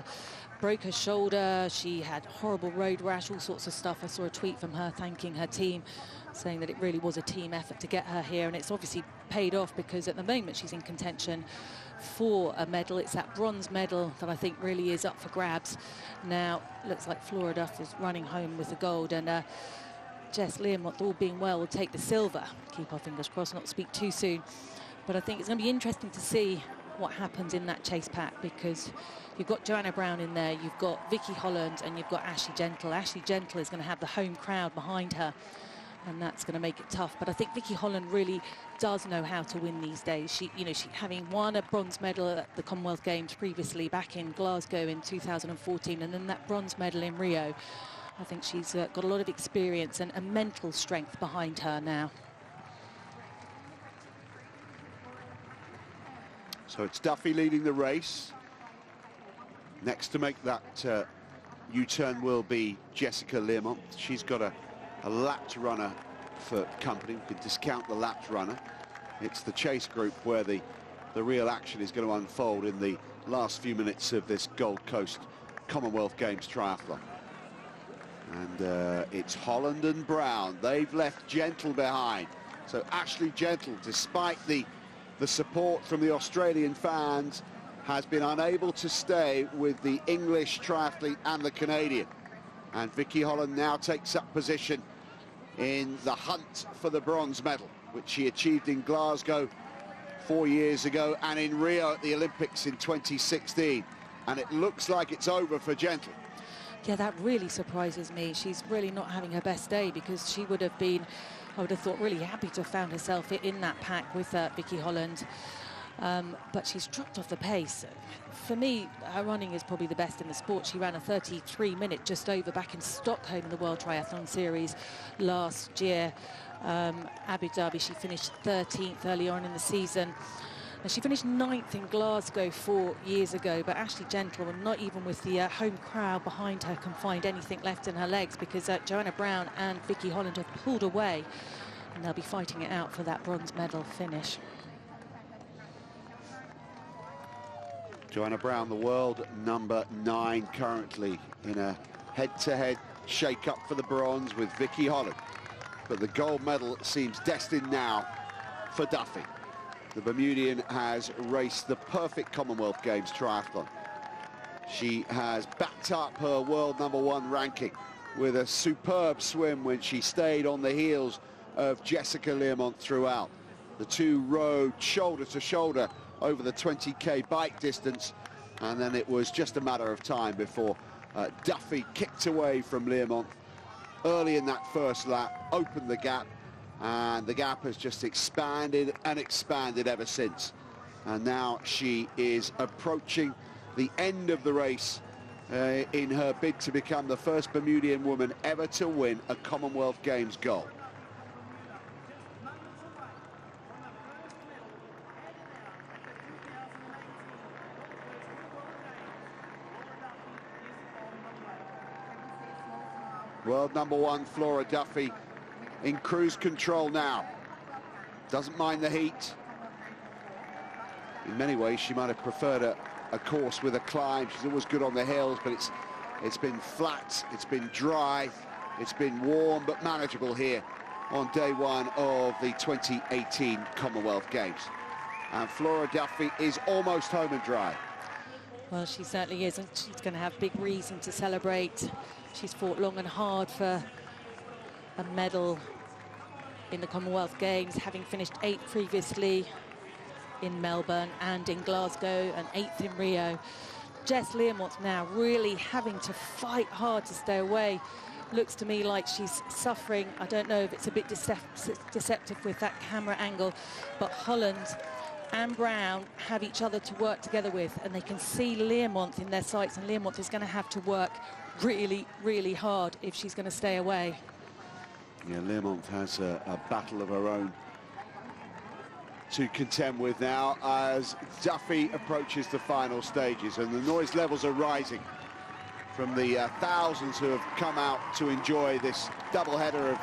C: broke her shoulder, she had horrible road rash, all sorts of stuff. I saw a tweet from her thanking her team, saying that it really was a team effort to get her here, and it's obviously paid off, because at the moment she's in contention for a medal. It's that bronze medal that I think really is up for grabs. Now, looks like Flora Duff is running home with the gold, and Jess Learmont, all being well, will take the silver. Keep our fingers crossed, not speak too soon. But I think it's going to be interesting to see what happens in that chase pack, because you've got Joanna Brown in there, you've got Vicky Holland, and you've got Ashley Gentle. Ashley Gentle is going to have the home crowd behind her, and that's going to make it tough. But I think Vicky Holland really does know how to win these days. She having won a bronze medal at the Commonwealth Games previously back in Glasgow in 2014, and then that bronze medal in Rio. I think she's got a lot of experience and a mental strength behind her now.
B: So it's Duffy leading the race. Next to make that U-turn will be Jessica Learmonth. She's got a lapped runner for company. We can discount the lapped runner. It's the chase group where the real action is going to unfold in the last few minutes of this Gold Coast Commonwealth Games triathlon. And it's Holland and Brown. They've left Gentle behind. So Ashley Gentle, despite the support from the Australian fans, has been unable to stay with the English triathlete and the Canadian. And Vicky Holland now takes up position in the hunt for the bronze medal, which she achieved in Glasgow 4 years ago and in Rio at the Olympics in 2016. And it looks like it's over for Gentle.
C: Yeah, that really surprises me. She's really not having her best day, because she would have been, I would have thought, really happy to have found herself in that pack with Vicky Holland. But she's dropped off the pace. For me, her running is probably the best in the sport. She ran a 33-minute just over back in Stockholm in the World Triathlon Series last year. Abu Dhabi, she finished 13th early on in the season. And she finished 9th in Glasgow 4 years ago, but Ashley Gentle, not even with the home crowd behind her, can find anything left in her legs, because Joanna Brown and Vicky Holland have pulled away, and they'll be fighting it out for that bronze medal finish.
B: Joanna Brown, the world number 9, currently in a head-to-head shake-up for the bronze with Vicky Holland. But the gold medal seems destined now for Duffy. The Bermudian has raced the perfect Commonwealth Games triathlon. She has backed up her world number 1 ranking with a superb swim when she stayed on the heels of Jessica Learmonth throughout. The two rode shoulder to shoulder over the 20k bike distance, and then it was just a matter of time before Duffy kicked away from Learmonth early in that first lap, opened the gap, and the gap has just expanded and expanded ever since. And now she is approaching the end of the race in her bid to become the first Bermudian woman ever to win a Commonwealth Games gold. World number 1, Flora Duffy, in cruise control now. Doesn't mind the heat. In many ways, she might have preferred a course with a climb. She's always good on the hills, but it's been flat, it's been dry, it's been warm, but manageable here on day 1 of the 2018 Commonwealth Games. And Flora Duffy is almost home and dry.
C: Well, she certainly is, and she's going to have big reason to celebrate. She's fought long and hard for a medal in the Commonwealth Games, having finished 8th previously in Melbourne and in Glasgow, and 8th in Rio. Jess Learmonth now really having to fight hard to stay away. Looks to me like she's suffering. I don't know if it's a bit deceptive with that camera angle, but Holland and Brown have each other to work together with, and they can see Learmonth in their sights, and Learmonth is going to have to work really, really hard if she's going to stay away.
B: Yeah, Learmonth has a battle of her own to contend with now as Duffy approaches the final stages, and the noise levels are rising from the thousands who have come out to enjoy this doubleheader of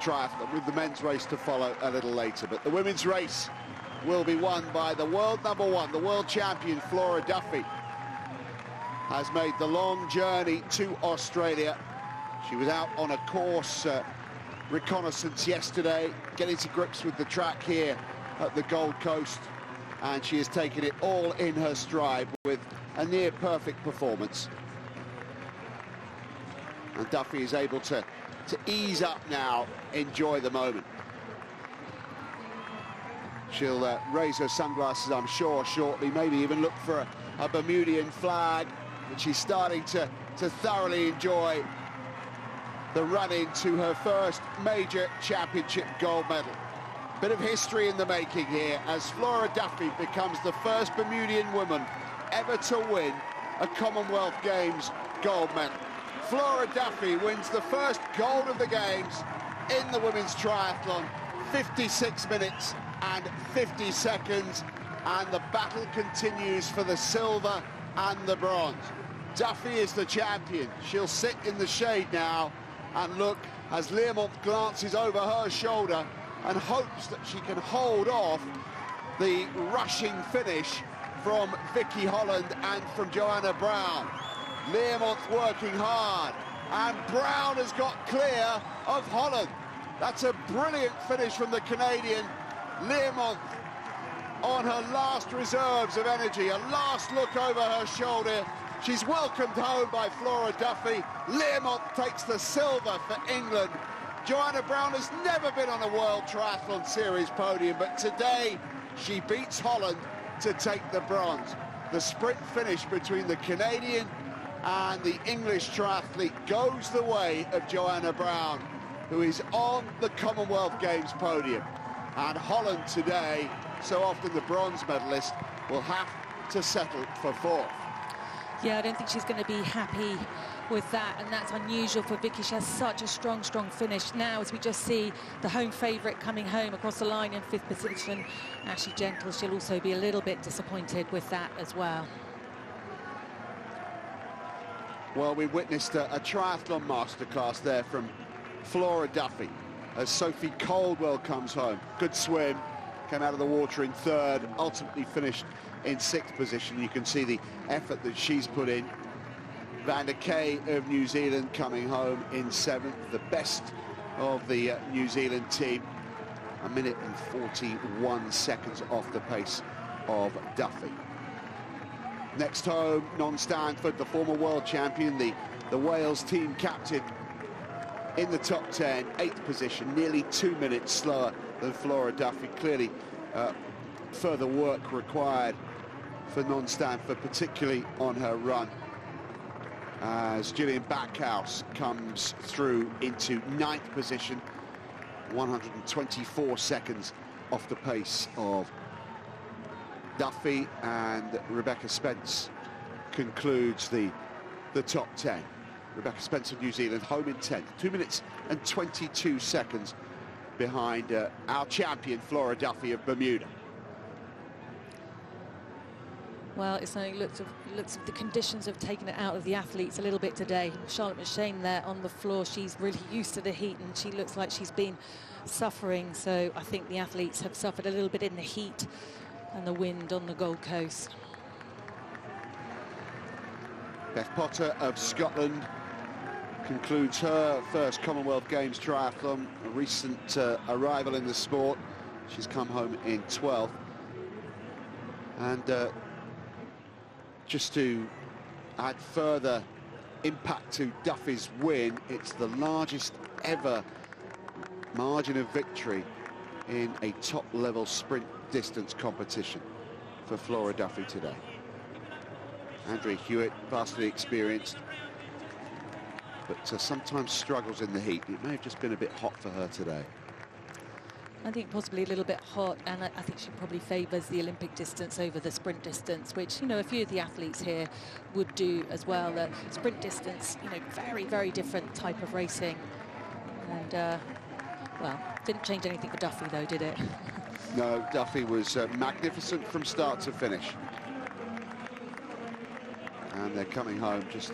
B: triathlon, with the men's race to follow a little later. But the women's race will be won by the world number 1, the world champion Flora Duffy. Has made the long journey to Australia. She was out on a course reconnaissance yesterday, getting to grips with the track here at the Gold Coast, and she has taken it all in her stride with a near perfect performance. And Duffy is able to ease up now, enjoy the moment. She'll raise her sunglasses, I'm sure, shortly, maybe even look for a Bermudian flag. But she's starting to thoroughly enjoy the run into her first major championship gold medal. Bit of history in the making here, as Flora Duffy becomes the first Bermudian woman ever to win a Commonwealth Games gold medal. Flora Duffy wins the first gold of the Games in the women's triathlon, 56 minutes and 50 seconds. and the battle continues for the silver and the bronze. Duffy is the champion. She'll sit in the shade now and look as Learmonth glances over her shoulder and hopes that she can hold off the rushing finish from Vicky Holland and from Joanna Brown. Learmonth working hard, and Brown has got clear of Holland. That's a brilliant finish from the Canadian. Learmonth on her last reserves of energy, a last look over her shoulder. She's welcomed home by Flora Duffy. Learmonth takes the silver for England. Joanna Brown has never been on a World Triathlon Series podium, but today she beats Holland to take the bronze. The sprint finish between the Canadian and the English triathlete goes the way of Joanna Brown, who is on the Commonwealth Games podium. And Holland today, so often the bronze medalist, will have to settle for fourth.
C: Yeah, I don't think she's going to be happy with that, and that's unusual for Vicky. She has such a strong finish. Now, as we just see the home favourite coming home across the line in 5th position, Ashley Gentle, she'll also be a little bit disappointed with that as well.
B: Well, we witnessed a triathlon masterclass there from Flora Duffy as Sophie Caldwell comes home. Good swim, came out of the water in 3rd, ultimately finished in 6th position. You can see the effort that she's put in. Van der Kay of New Zealand coming home in 7th, the best of the New Zealand team. 1 minute and 41 seconds off the pace of Duffy. Next home, Non Stanford, the former world champion, the Wales team captain, in the top 10, 8th position, nearly 2 minutes slower than Flora Duffy. Clearly further work required for Non Stanford, particularly on her run, as Gillian Backhouse comes through into 9th position, 124 seconds off the pace of Duffy, and Rebecca Spence concludes the top 10. Rebecca Spence of New Zealand home in 10th, 2 minutes and 22 seconds behind our champion Flora Duffy of Bermuda.
C: Well, it's something looks of the conditions have taken it out of the athletes a little bit today. Charlotte McShane there on the floor, she's really used to the heat and she looks like she's been suffering. So I think the athletes have suffered a little bit in the heat and the wind on the Gold Coast.
B: Beth Potter of Scotland concludes her first Commonwealth Games triathlon, a recent arrival in the sport. She's come home in 12th. And just to add further impact to Duffy's win, it's the largest ever margin of victory in a top-level sprint distance competition for Flora Duffy today. Andrea Hewitt, vastly experienced, but sometimes struggles in the heat. It may have just been a bit hot for her today.
C: I think possibly a little bit hot, and I think she probably favours the Olympic distance over the sprint distance, which, you know, a few of the athletes here would do as well. Sprint distance, you know, very, very different type of racing. And, well, didn't change anything for Duffy, though, did it?
B: No, Duffy was magnificent from start to finish. And they're coming home just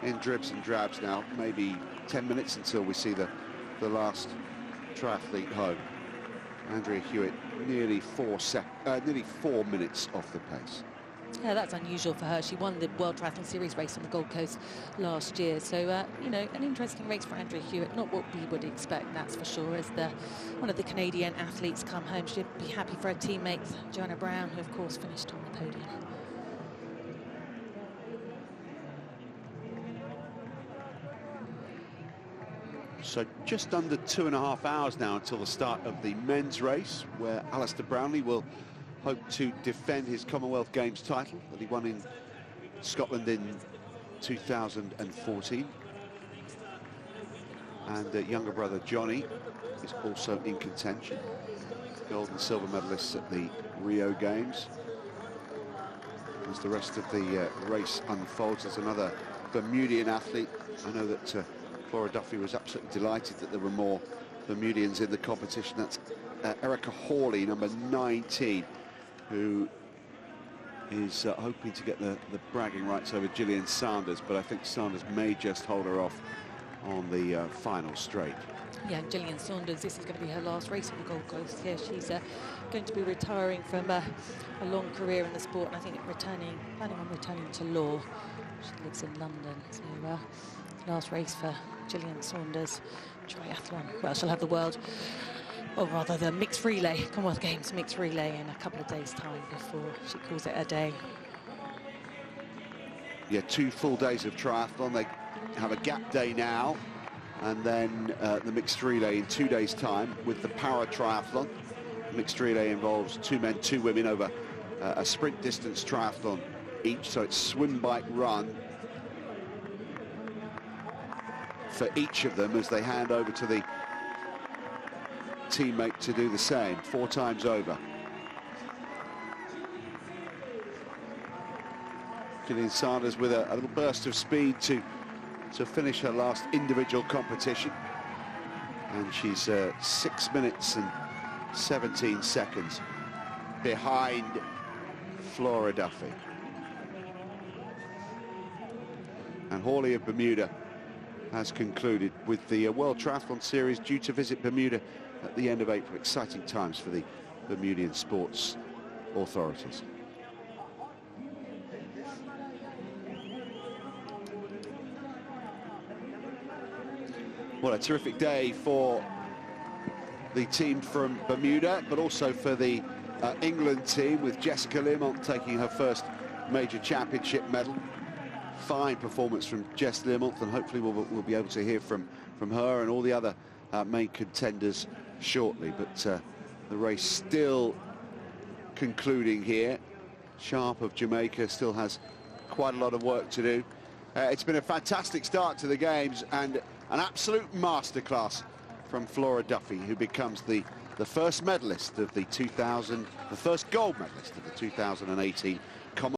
B: in dribs and drabs now. Maybe 10 minutes until we see the last triathlete home. Andrea Hewitt nearly 4 minutes off the pace.
C: Yeah, that's unusual for her. She won the World Triathlon Series race on the Gold Coast last year. So, you know, an interesting race for Andrea Hewitt. Not what we would expect, that's for sure, as one of the Canadian athletes come home. She'd be happy for her teammate, Joanna Brown, who, of course, finished on the podium.
B: So just under 2.5 hours now until the start of the men's race, where Alistair Brownlee will hope to defend his Commonwealth Games title that he won in Scotland in 2014. And younger brother Johnny is also in contention. Gold and silver medalists at the Rio Games. As the rest of the race unfolds, there's another Bermudian athlete. I know that Flora Duffy was absolutely delighted that there were more Bermudians in the competition. That's Erica Hawley, number 19, who is hoping to get the bragging rights over Gillian Sanders, but I think Sanders may just hold her off on the final straight.
C: Yeah, Gillian Sanders, this is going to be her last race on the Gold Coast. Yeah, she's going to be retiring from a long career in the sport, and I think planning on returning to law. She lives in London, so last race for Gillian Sanders, triathlon. Well, she'll have the world, or rather the mixed relay, Commonwealth Games mixed relay in a couple of days' time before she calls it a day.
B: Yeah, 2 full days of triathlon. They have a gap day now, and then the mixed relay in 2 days' time with the para triathlon. Mixed relay involves 2 men, 2 women over a sprint distance triathlon each, so it's swim, bike, run for each of them as they hand over to the teammate to do the same 4 times over. Gillian Sanders with a little burst of speed to finish her last individual competition, and she's 6 minutes and 17 seconds behind Flora Duffy. And Hawley of Bermuda has concluded with the World Triathlon Series due to visit Bermuda at the end of April. Exciting times for the Bermudian sports authorities. Well, a terrific day for the team from Bermuda, but also for the England team, with Jessica Learmont taking her first major championship medal. Fine performance from Jess Learmont, and hopefully we'll be able to hear from her and all the other main contenders shortly. But the race still concluding here. Sharp of Jamaica still has quite a lot of work to do. It's been a fantastic start to the Games, and an absolute masterclass from Flora Duffy, who becomes the first medalist of the first gold medalist of the 2018 Commonwealth